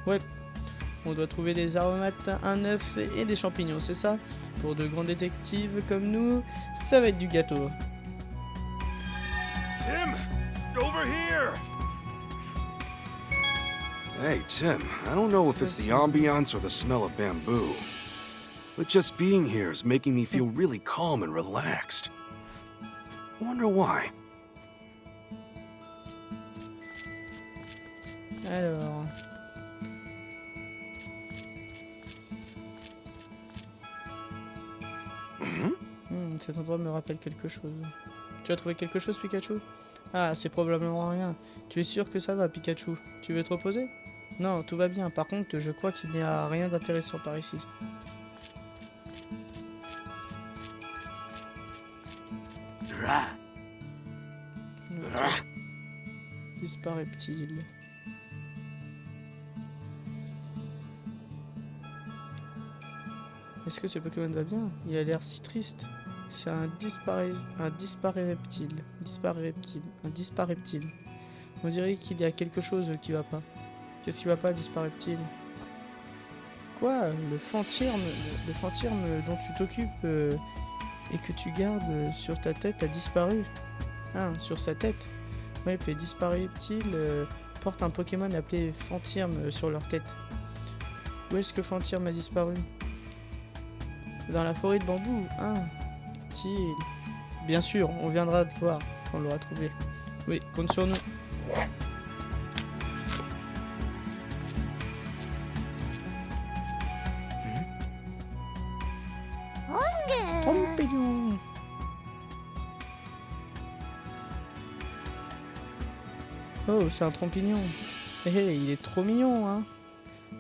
Ouais. On doit trouver des aromates, un œuf et des champignons, c'est ça? Pour de grands détectives comme nous, ça va être du gâteau. Tim, over here! Hey, Tim, I don't know if it's the ambiance or the smell of bamboo, but just being here is making me feel really calm and relaxed. I wonder why. Alors... cet endroit me rappelle quelque chose. Tu as trouvé quelque chose, Pikachu? Ah, c'est probablement rien. Tu es sûr que ça va, Pikachu? Tu veux te reposer? Non, tout va bien. Par contre, je crois qu'il n'y a rien d'intéressant par ici. Ok. Disparaît-il? Est-ce que ce Pokémon va bien? Il a l'air si triste. C'est un disparé-reptile. Un disparé-reptile. On dirait qu'il y a quelque chose qui va pas. Qu'est-ce qui va pas, disparé-reptile? Quoi? Le fantirme dont tu t'occupes et que tu gardes sur ta tête a disparu. Ah, sur sa tête? Oui, puis disparé-reptile porte un Pokémon appelé Fantirme sur leur tête. Où est-ce que Fantirme a disparu? Dans la forêt de bambou. Ah, il... Bien sûr, on viendra te voir quand on l'aura trouvé. Oui, compte sur nous. Trompignon. Oh, c'est un trompignon. Hé hé, il est trop mignon, hein.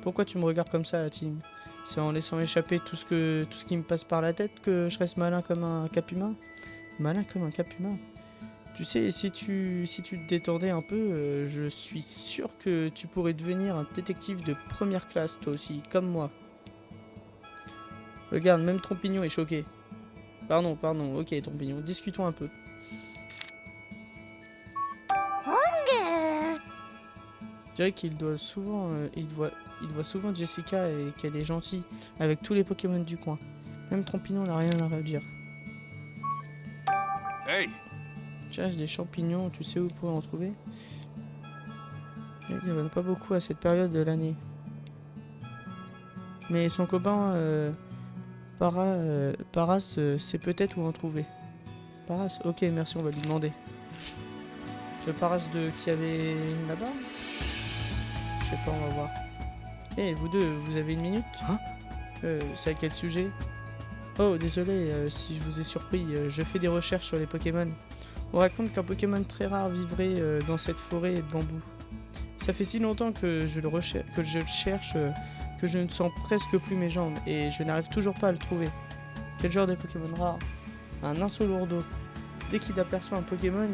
Pourquoi tu me regardes comme ça, Tim? C'est en laissant échapper tout ce qui me passe par la tête que je reste malin comme un cap-humain? Malin comme un cap-humain? Tu sais, si tu te détendais un peu, je suis sûr que tu pourrais devenir un détective de première classe, toi aussi, comme moi. Regarde, même Trompignon est choqué. Pardon, ok Trompignon, discutons un peu. Je dirais qu'il doit souvent, il voit souvent Jessica et qu'elle est gentille avec tous les Pokémon du coin. Même Trompignon n'a rien à redire. Hey! Je cherche des champignons, tu sais où pour en trouver? Il n'y en a pas beaucoup à cette période de l'année. Mais son copain Paras sait peut-être où en trouver. Paras? Ok, merci, on va lui demander. Le Paras qui avait là-bas? Je sais pas, on va voir. Eh, vous deux, vous avez une minute? Hein? C'est à quel sujet? Oh, désolé si je vous ai surpris, je fais des recherches sur les Pokémon. On raconte qu'un Pokémon très rare vivrait dans cette forêt de bambou. Ça fait si longtemps que je le cherche que je ne sens presque plus mes jambes et je n'arrive toujours pas à le trouver. Quel genre de Pokémon rare? Un Insolourdo. Dès qu'il aperçoit un Pokémon,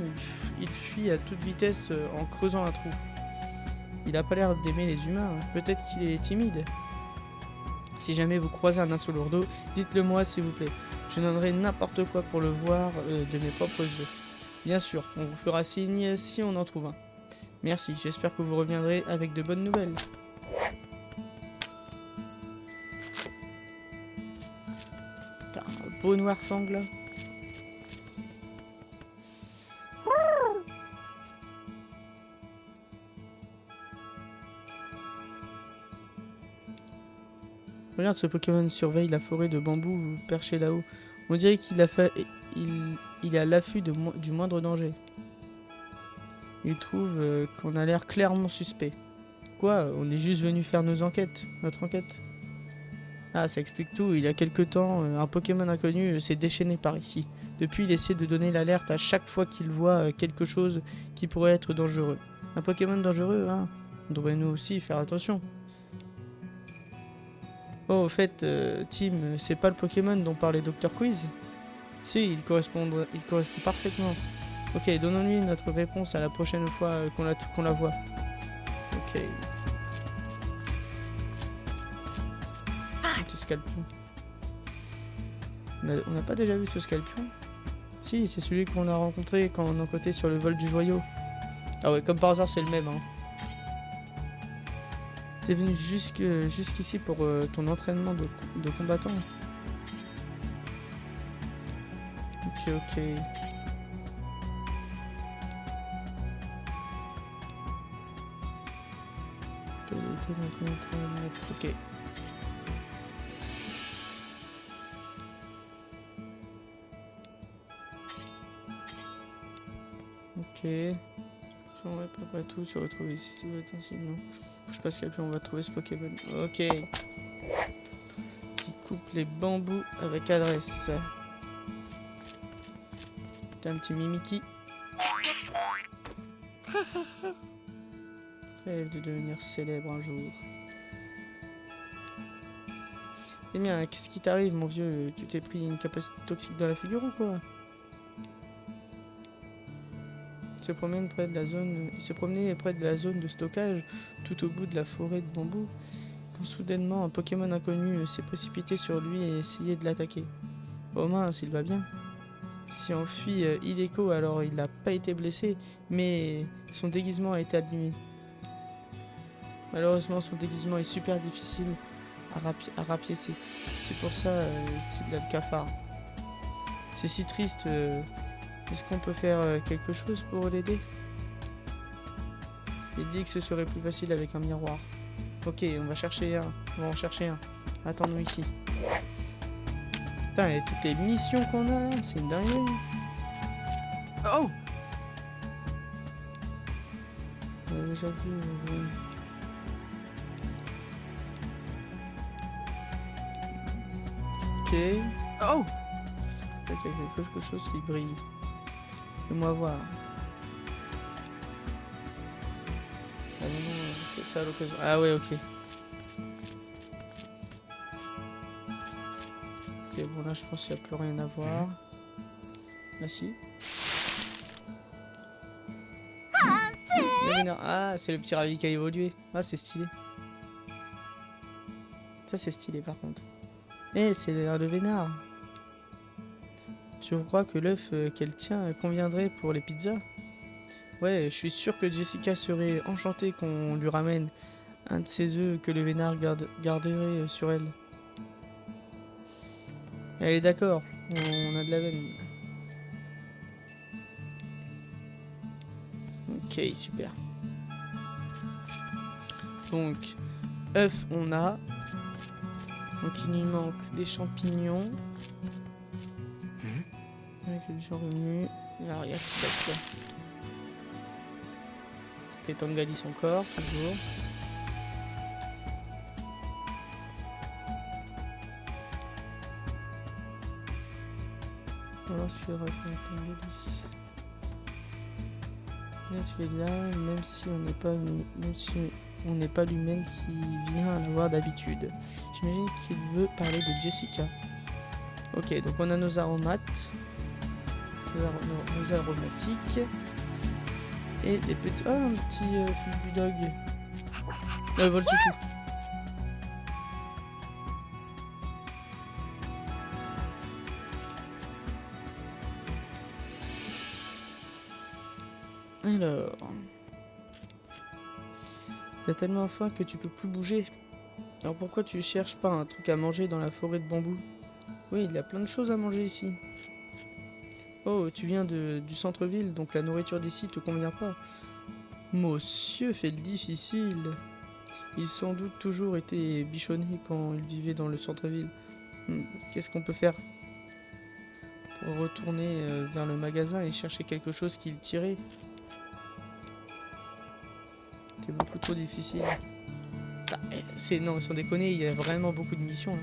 il fuit à toute vitesse en creusant un trou. Il a pas l'air d'aimer les humains, peut-être qu'il est timide. Si jamais vous croisez un Insolourdo, dites-le moi s'il vous plaît. Je donnerai n'importe quoi pour le voir de mes propres yeux. Bien sûr, on vous fera signe si on en trouve un. Merci, j'espère que vous reviendrez avec de bonnes nouvelles. T'as un beau noir fang là. Regarde, ce Pokémon surveille la forêt de bambou perché là-haut. On dirait qu'il a fait... il est à l'affût du moindre danger. Il trouve qu'on a l'air clairement suspect. Quoi? On est juste venu faire notre enquête. Ah, ça explique tout. Il y a quelque temps, un Pokémon inconnu s'est déchaîné par ici. Depuis, il essaie de donner l'alerte à chaque fois qu'il voit quelque chose qui pourrait être dangereux. Un Pokémon dangereux, hein? On devrait nous aussi faire attention. Oh, au fait, Tim, c'est pas le Pokémon dont parlait Dr. Quiz? Si, il correspond parfaitement. Ok, donnons-lui notre réponse à la prochaine fois qu'on la voit. Ok. Ce Scorpion. On n'a pas déjà vu ce Scorpion? Si, c'est celui qu'on a rencontré quand on enquêtait sur le vol du joyau. Ah ouais, comme par hasard, c'est le même, hein. T'es venu jusqu'ici pour ton entraînement de combattant. Ok. Ok. Ok. Bon, ouais, pas tout se retrouver ici, ça doit être ainsi, non. Je passe là, puis on va trouver ce Pokémon. Ok. Qui coupe les bambous avec adresse. T'as un petit Mimiki. Rêve de devenir célèbre un jour. Eh bien, qu'est-ce qui t'arrive, mon vieux? Tu t'es pris une capacité toxique dans la figure ou quoi? Il se promenait près de la zone de stockage, tout au bout de la forêt de bambou, quand soudainement un Pokémon inconnu s'est précipité sur lui et essayé de l'attaquer. Oh mince, il va bien. S'est enfui illico, alors il n'a pas été blessé, mais son déguisement a été abîmé. Malheureusement, son déguisement est super difficile à rapiécer. C'est pour ça qu'il a le cafard. C'est si triste. Est-ce qu'on peut faire quelque chose pour l'aider? Il dit que ce serait plus facile avec un miroir. Ok, on va chercher un. On va en chercher un. Attends-nous ici. Putain, et toutes les missions qu'on a là, c'est une dinguerie. Oh! On l'a déjà vu. Ok. Oh! Peut-être qu'il y a quelque chose qui brille. Fais-moi voir. Ah non, non, ça à l'occasion. Ah ouais, ok. Ok, bon là je pense qu'il n'y a plus rien à voir. Ah si. Ah, c'est le petit ravi qui a évolué. Ah, c'est stylé. Ça, c'est stylé par contre. Eh, c'est le vénard. Je crois que l'œuf qu'elle tient conviendrait pour les pizzas. Ouais, je suis sûr que Jessica serait enchantée qu'on lui ramène un de ces œufs que le vénard garderait sur elle. Elle est d'accord, on a de la veine. Ok, super. Donc, œuf, on a. Donc, il nous manque des champignons. Avec les gens revenus. Alors, regarde ce qu'il y a. Ok, Tangali son corps, toujours. Alors, ce qu'il raconte Tangali. Est-ce qu'il y a, même si on n'est pas l'humaine qui vient à l'avoir d'habitude. J'imagine qu'il veut parler de Jessica. Ok, donc on a nos aromates. Nos aromatiques. Et des petits... Oh, un petit Fufu Dog. Vol tout. Alors... T'as tellement faim que tu peux plus bouger. Alors pourquoi tu cherches pas un truc à manger dans la forêt de bambou? Oui, il y a plein de choses à manger ici. Oh, tu viens du centre-ville, donc la nourriture d'ici te convient pas. Monsieur fait le difficile. Il sans doute toujours été bichonné quand il vivait dans le centre-ville. Qu'est-ce qu'on peut faire pour retourner vers le magasin et chercher quelque chose qu'il tirait? C'est beaucoup trop difficile. Ah, non, sans déconner, il y a vraiment beaucoup de missions là.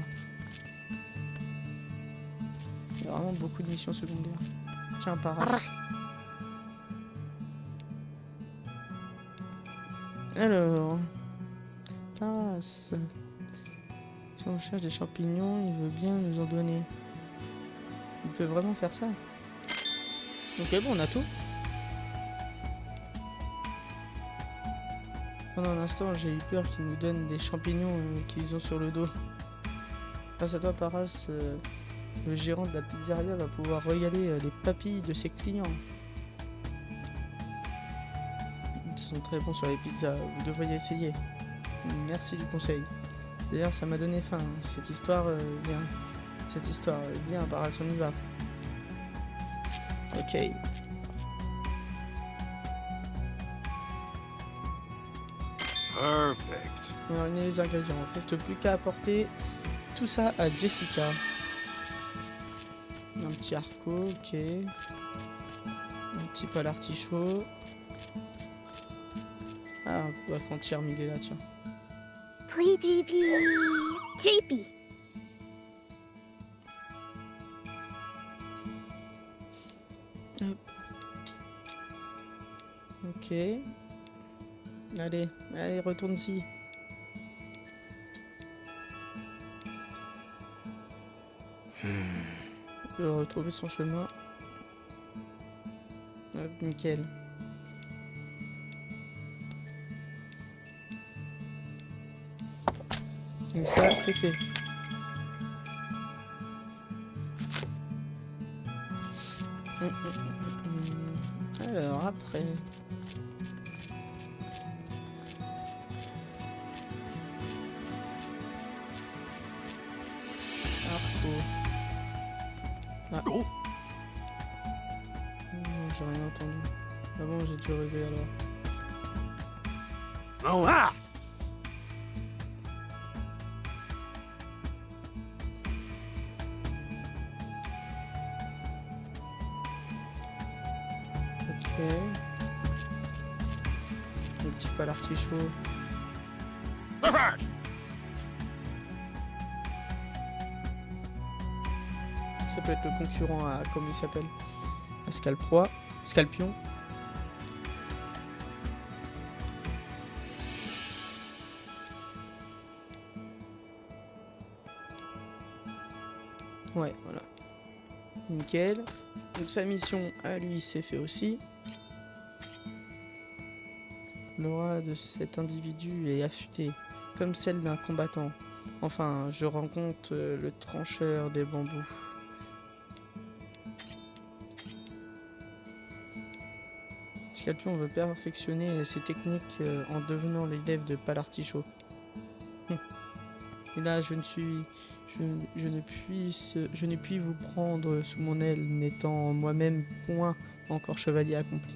Il y a vraiment beaucoup de missions secondaires. Tiens, Paras. Alors, Paras. Si on cherche des champignons, il veut bien nous en donner. Il peut vraiment faire ça. Ok, bon, on a tout. Pendant un instant, j'ai eu peur qu'ils nous donnent des champignons qu'ils ont sur le dos. Grâce à toi, Paras, le gérant de la pizzeria va pouvoir régaler les papilles de ses clients. Ils sont très bons sur les pizzas, vous devriez essayer. Merci du conseil. D'ailleurs, ça m'a donné faim. Cette histoire, viens, Paras, on y va. Ok. Perfect. On a réuni les ingrédients. Il ne reste plus qu'à apporter tout ça à Jessica. Un petit haricot, ok. Un petit poil artichaut. Ah, bah, Fantiarm, il est là, tiens. Creepy. Creepy. Hop. Ok. Allez, allez, retourne-y. Il va retrouver son chemin. Hop, nickel. Donc ça, c'est fait. Alors, après... Arco. Ah. Oh. Non, j'ai rien entendu. Ah bon, j'ai dû rêver alors. Oh, ah! Ok. Le petit pas l'artichaut. Ça peut être le concurrent à, comment il s'appelle, à Scalpion. Ouais, voilà. Nickel. Donc sa mission à lui, c'est fait aussi. L'aura de cet individu est affûtée, comme celle d'un combattant. Enfin, je rencontre le trancheur des bambous. Scalpion veut perfectionner ses techniques en devenant l'élève de Palartichaut. Et là, je ne puis vous prendre sous mon aile, n'étant moi-même point encore chevalier accompli.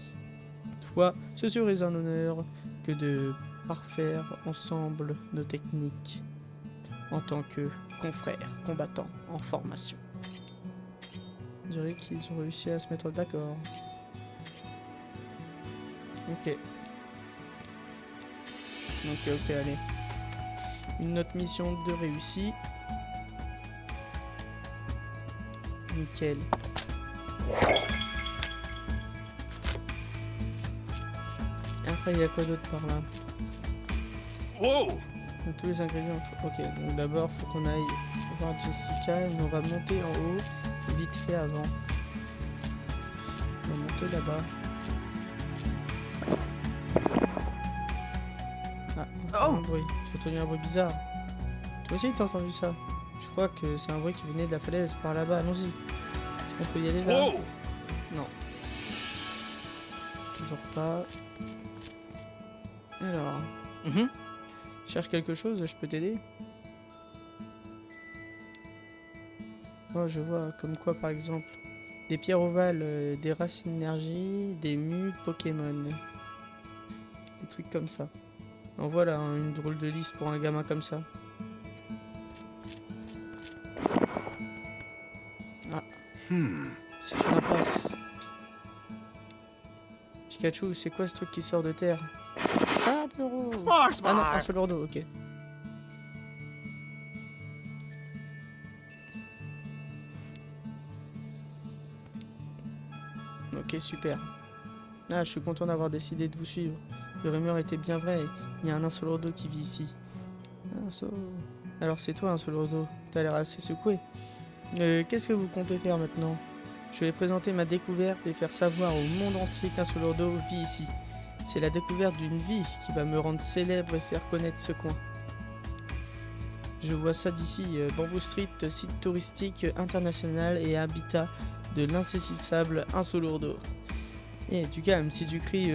Toutefois, ce serait un honneur que de parfaire ensemble nos techniques en tant que confrères combattants en formation. Je dirais qu'ils ont réussi à se mettre d'accord. Ok. Ok, allez. Une autre mission de réussie. Nickel. Après, il y a quoi d'autre par là? Whoa! Donc, tous les ingrédients. Ok, donc d'abord, faut qu'on aille voir Jessica. Mais on va monter en haut, vite fait avant. On va monter là-bas. Ah, on entend un bruit. J'ai entendu un bruit bizarre. Toi aussi, t'as entendu ça? Je crois que c'est un bruit qui venait de la falaise par là-bas. Allons-y. Est-ce qu'on peut y aller là? Whoa! Non. Toujours pas. Alors. Cherche quelque chose, je peux t'aider? Oh, je vois, comme quoi par exemple des pierres ovales, des racines d'énergie, des mues Pokémon. Des trucs comme ça. En voilà hein, une drôle de liste pour un gamin comme ça. Ah, c'est une impasse. Pikachu, c'est quoi ce truc qui sort de terre? Ça, Pleureau. Ah non, un seul d'eau, ok. Ok, super. Ah, je suis content d'avoir décidé de vous suivre. Les rumeurs étaient bien vraies. Il y a un Insolordo qui vit ici. Alors c'est toi, Insolordo. T'as l'air assez secoué. Qu'est-ce que vous comptez faire maintenant? Je vais présenter ma découverte et faire savoir au monde entier qu'Insolordo vit ici. C'est la découverte d'une vie qui va me rendre célèbre et faire connaître ce coin. Je vois ça d'ici, Bamboo Street, site touristique international et habitat de l'insaisissable Insolordo. Et du calme, si tu cries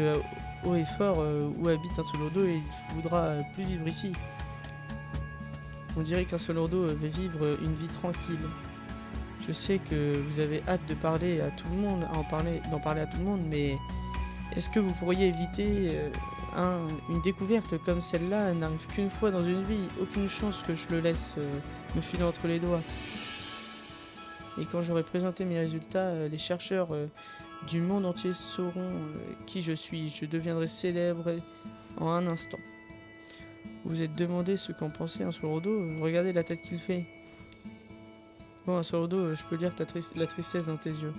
haut et fort où habite Insolordo, il voudra plus vivre ici. On dirait qu'Insolordo veut vivre une vie tranquille. Je sais que vous avez hâte de parler à tout le monde, d'en parler à tout le monde, mais est-ce que vous pourriez éviter une découverte comme celle-là n'arrive qu'une fois dans une vie, aucune chance que je le laisse me filer entre les doigts. Et quand j'aurai présenté mes résultats, les chercheurs du monde entier sauront qui je suis. Je deviendrai célèbre en un instant. Vous vous êtes demandé ce qu'en pensait un Solodo. Regardez la tête qu'il fait. Bon, un Solodo, je peux lire la tristesse dans tes yeux.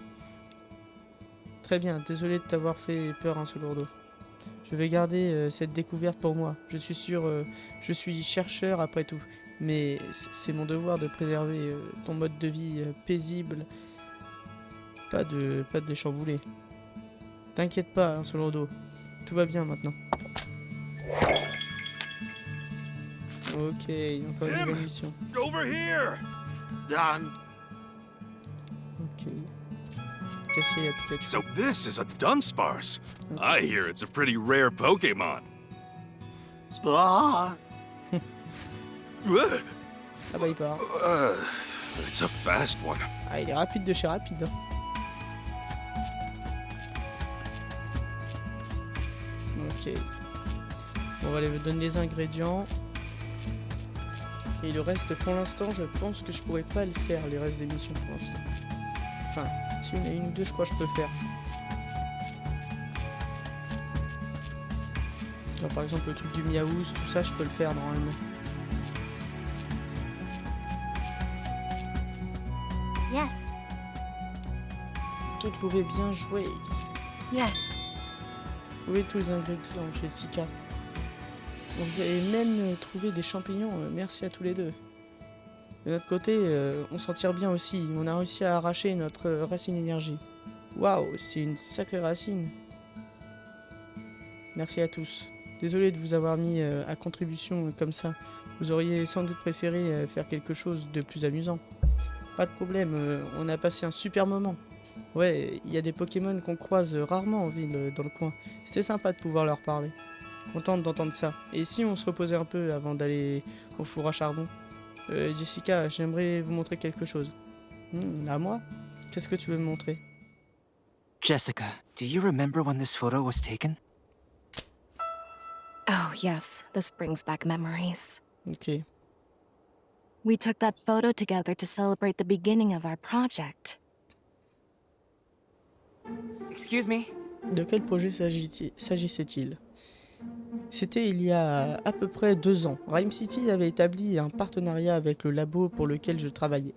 Très bien, désolé de t'avoir fait peur, un Solodo. Je vais garder cette découverte pour moi. Je suis sûr, je suis chercheur après tout. Mais c'est mon devoir de préserver ton mode de vie paisible. Pas de les chambouler. T'inquiète pas, hein, Solodo. Tout va bien maintenant. Ok, encore une nouvelle mission. Over here! Done. Ok. Qu'est-ce qu'il y a, Pikachu? So this is a Dunsparce. I hear it's a pretty rare Pokemon. Splat. Ah bah il part. It's a fast one. Ah, il est rapide de chez rapide. Hein. Ok. Bon, on va aller donner les ingrédients. Et le reste, pour l'instant, je pense que je pourrais pas le faire, les restes des missions pour l'instant. Enfin, si il y en a une ou deux, je crois que je peux le faire. Genre, par exemple, le truc du Miaouz, tout ça, je peux le faire normalement. Yes. Tout trouvé, bien joué. Yes. Trouvé tous les ingrédients chez Sika. Vous avez même trouvé des champignons, merci à tous les deux. De notre côté, on s'en tire bien aussi. On a réussi à arracher notre racine énergie. Waouh, c'est une sacrée racine. Merci à tous. Désolé de vous avoir mis à contribution comme ça. Vous auriez sans doute préféré faire quelque chose de plus amusant. Pas de problème, on a passé un super moment. Ouais, il y a des Pokémon qu'on croise rarement en ville dans le coin. C'était sympa de pouvoir leur parler. Contente d'entendre ça. Et si on se reposait un peu avant d'aller au four à charbon? Jessica, j'aimerais vous montrer quelque chose. À moi? Qu'est-ce que tu veux me montrer? Jessica, do you remember when this photo was taken? Oh, yes, this brings back memories. Ok. We took that photo together to celebrate the beginning of our project. Excuse me? De quel projet s'agissait-il? C'était il y a à peu près 2 ans. Rhyme City avait établi un partenariat avec le labo pour lequel je travaillais.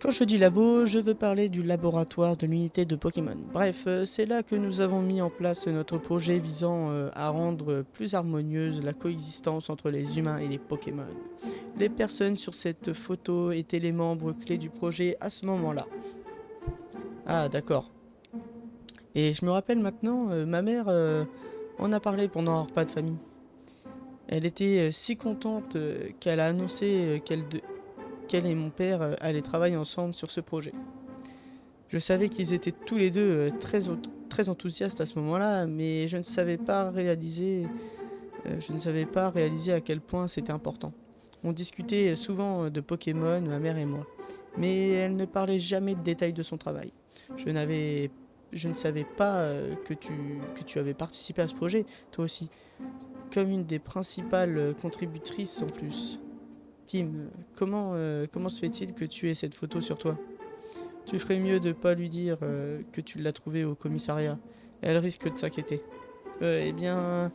Quand je dis labo, je veux parler du laboratoire de l'unité de Pokémon. Bref, c'est là que nous avons mis en place notre projet visant à rendre plus harmonieuse la coexistence entre les humains et les Pokémon. Les personnes sur cette photo étaient les membres clés du projet à ce moment-là. Ah, d'accord. Et je me rappelle maintenant, ma mère en a parlé pendant un repas de famille. Elle était si contente qu'elle a annoncé qu'elle et mon père allaient travailler ensemble sur ce projet. Je savais qu'ils étaient tous les deux très enthousiastes à ce moment-là, mais je ne savais pas réaliser à quel point c'était important. On discutait souvent de Pokémon, ma mère et moi, mais elle ne parlait jamais de détails de son travail. Je ne savais pas que tu avais participé à ce projet, toi aussi, comme une des principales contributrices en plus. Tim, comment se fait-il que tu aies cette photo sur toi? Tu ferais mieux de pas lui dire que tu l'as trouvée au commissariat. Elle risque de s'inquiéter. Eh bien,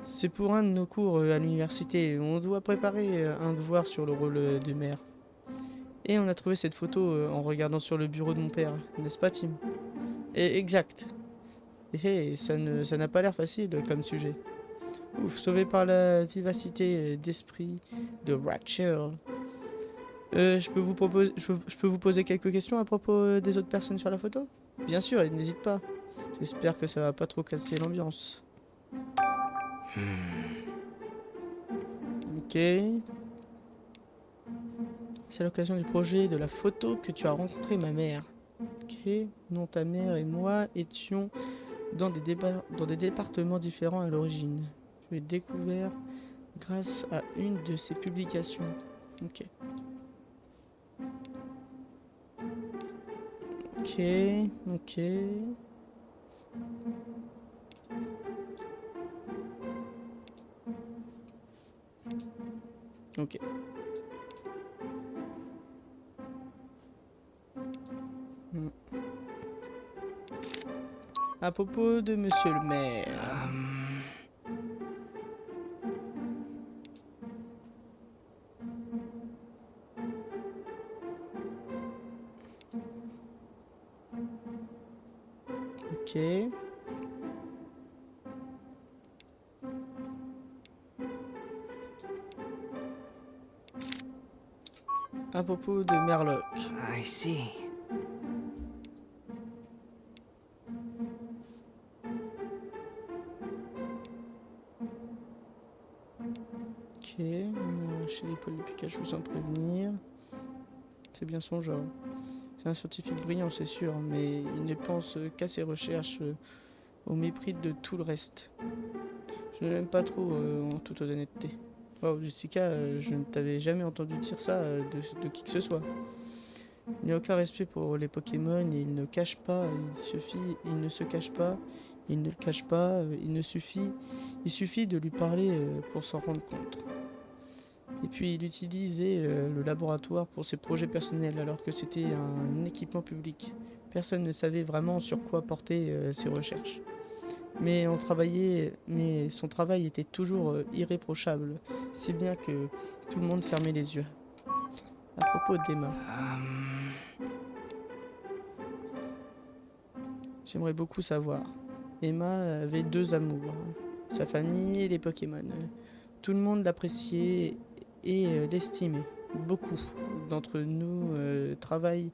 c'est pour un de nos cours à l'université. On doit préparer un devoir sur le rôle de mère. Et on a trouvé cette photo en regardant sur le bureau de mon père, n'est-ce pas, Tim? Exact. Et ça n'a pas l'air facile comme sujet. Ouf, sauvé par la vivacité d'esprit de Rachel. Je peux vous poser quelques questions à propos des autres personnes sur la photo? Bien sûr, et n'hésite pas. J'espère que ça va pas trop casser l'ambiance. Ok. C'est à l'occasion du projet de la photo que tu as rencontré ma mère. Ok. Non, ta mère et moi étions dans des départements différents à l'origine. Je l'ai découvert grâce à une de ses publications. Ok. Ok, ok. Ok. À propos de monsieur le maire. Ok. À propos de Merlock. I see. Ok. Chez les Paul de Pikachu sans prévenir. C'est bien son genre. C'est un scientifique brillant, c'est sûr, mais il ne pense qu'à ses recherches au mépris de tout le reste. Je ne l'aime pas trop, en toute honnêteté. Wow, Jessica, je ne t'avais jamais entendu dire ça de qui que ce soit. Il n'y a aucun respect pour les Pokémon et il ne cache pas, il ne se cache pas, il ne le cache pas, il suffit de lui parler pour s'en rendre compte. Et puis il utilisait le laboratoire pour ses projets personnels alors que c'était un équipement public. Personne ne savait vraiment sur quoi porter ses recherches. Mais son travail était toujours irréprochable, si bien que tout le monde fermait les yeux. À propos d'Emma, j'aimerais beaucoup savoir. Emma avait deux amours, sa famille et les Pokémon. Tout le monde l'appréciait et l'estimait. Beaucoup d'entre nous travaillaient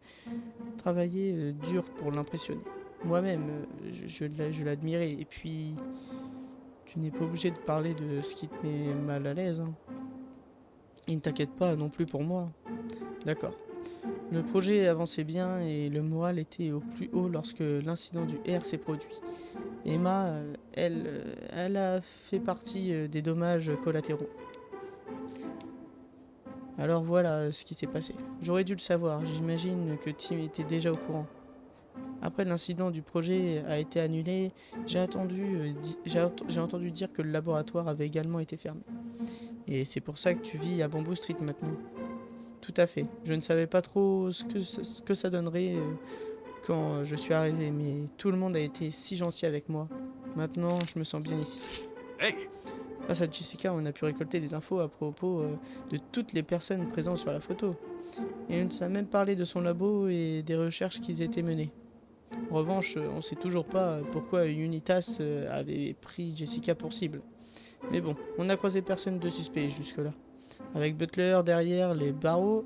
dur pour l'impressionner. Moi-même, je l'admirais. Et puis, tu n'es pas obligé de parler de ce qui te met mal à l'aise. Hein. Et ne t'inquiète pas non plus pour moi. D'accord. Le projet avançait bien et le moral était au plus haut lorsque l'incident du R s'est produit. Emma, elle a fait partie des dommages collatéraux. Alors voilà ce qui s'est passé. J'aurais dû le savoir, j'imagine que Tim était déjà au courant. Après l'incident du projet a été annulé, j'ai entendu dire que le laboratoire avait également été fermé. Et c'est pour ça que tu vis à Bamboo Street maintenant. Tout à fait. Je ne savais pas trop ce que ça donnerait quand je suis arrivé, mais tout le monde a été si gentil avec moi. Maintenant, je me sens bien ici. Hey! Grâce à Jessica, on a pu récolter des infos à propos de toutes les personnes présentes sur la photo. Et elle nous a même parlé de son labo et des recherches qui étaient menées. En revanche, on ne sait toujours pas pourquoi Unitas avait pris Jessica pour cible. Mais bon, on n'a croisé personne de suspect jusque-là. Avec Butler derrière les barreaux,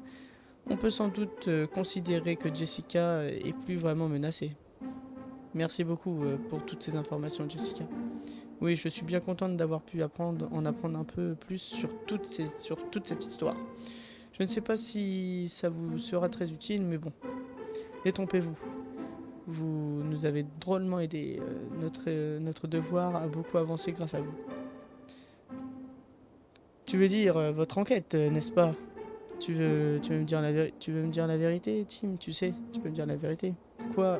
on peut sans doute considérer que Jessica est plus vraiment menacée. Merci beaucoup pour toutes ces informations, Jessica. Oui, je suis bien contente d'avoir pu en apprendre un peu plus sur toute cette histoire. Je ne sais pas si ça vous sera très utile, mais bon, détrompez-vous. Vous nous avez drôlement aidé. Notre devoir a beaucoup avancé grâce à vous. Tu veux dire votre enquête, n'est-ce pas? Tu veux me dire la vérité, Tim, tu sais? Tu peux me dire la vérité? Quoi?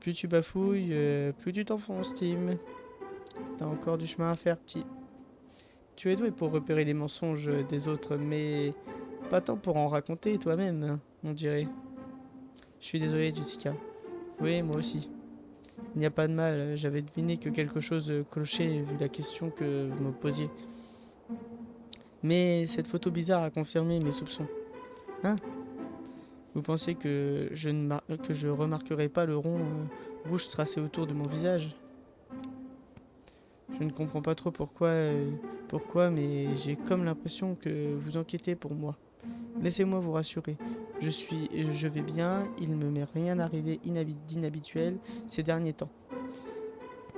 Plus tu bafouilles, plus tu t'enfonces, Tim. T'as encore du chemin à faire, petit. Tu es doué pour repérer les mensonges des autres, mais pas tant pour en raconter toi-même, on dirait. Je suis désolé, Jessica. Oui, moi aussi. Il n'y a pas de mal, j'avais deviné que quelque chose clochait vu la question que vous me posiez. Mais cette photo bizarre a confirmé mes soupçons. Hein? Vous pensez que je remarquerai pas le rond rouge tracé autour de mon visage? Je ne comprends pas trop pourquoi, mais j'ai comme l'impression que vous inquiétez pour moi. Laissez-moi vous rassurer. Je vais bien, il ne m'est rien arrivé d'inhabituel ces derniers temps.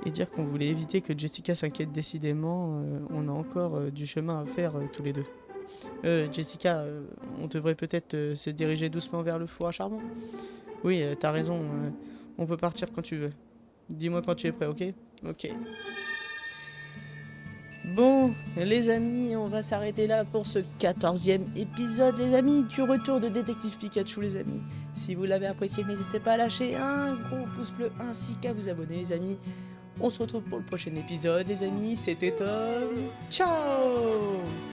Et dire qu'on voulait éviter que Jessica s'inquiète décidément, on a encore du chemin à faire tous les deux. Jessica, on devrait peut-être se diriger doucement vers le four à charbon. Oui, t'as raison, on peut partir quand tu veux. Dis-moi quand tu es prêt, ok? Ok. Bon, les amis, on va s'arrêter là pour ce 14e épisode, les amis, du retour de Détective Pikachu, les amis. Si vous l'avez apprécié, n'hésitez pas à lâcher un gros pouce bleu ainsi qu'à vous abonner, les amis. On se retrouve pour le prochain épisode, les amis. C'était Tom. Ciao!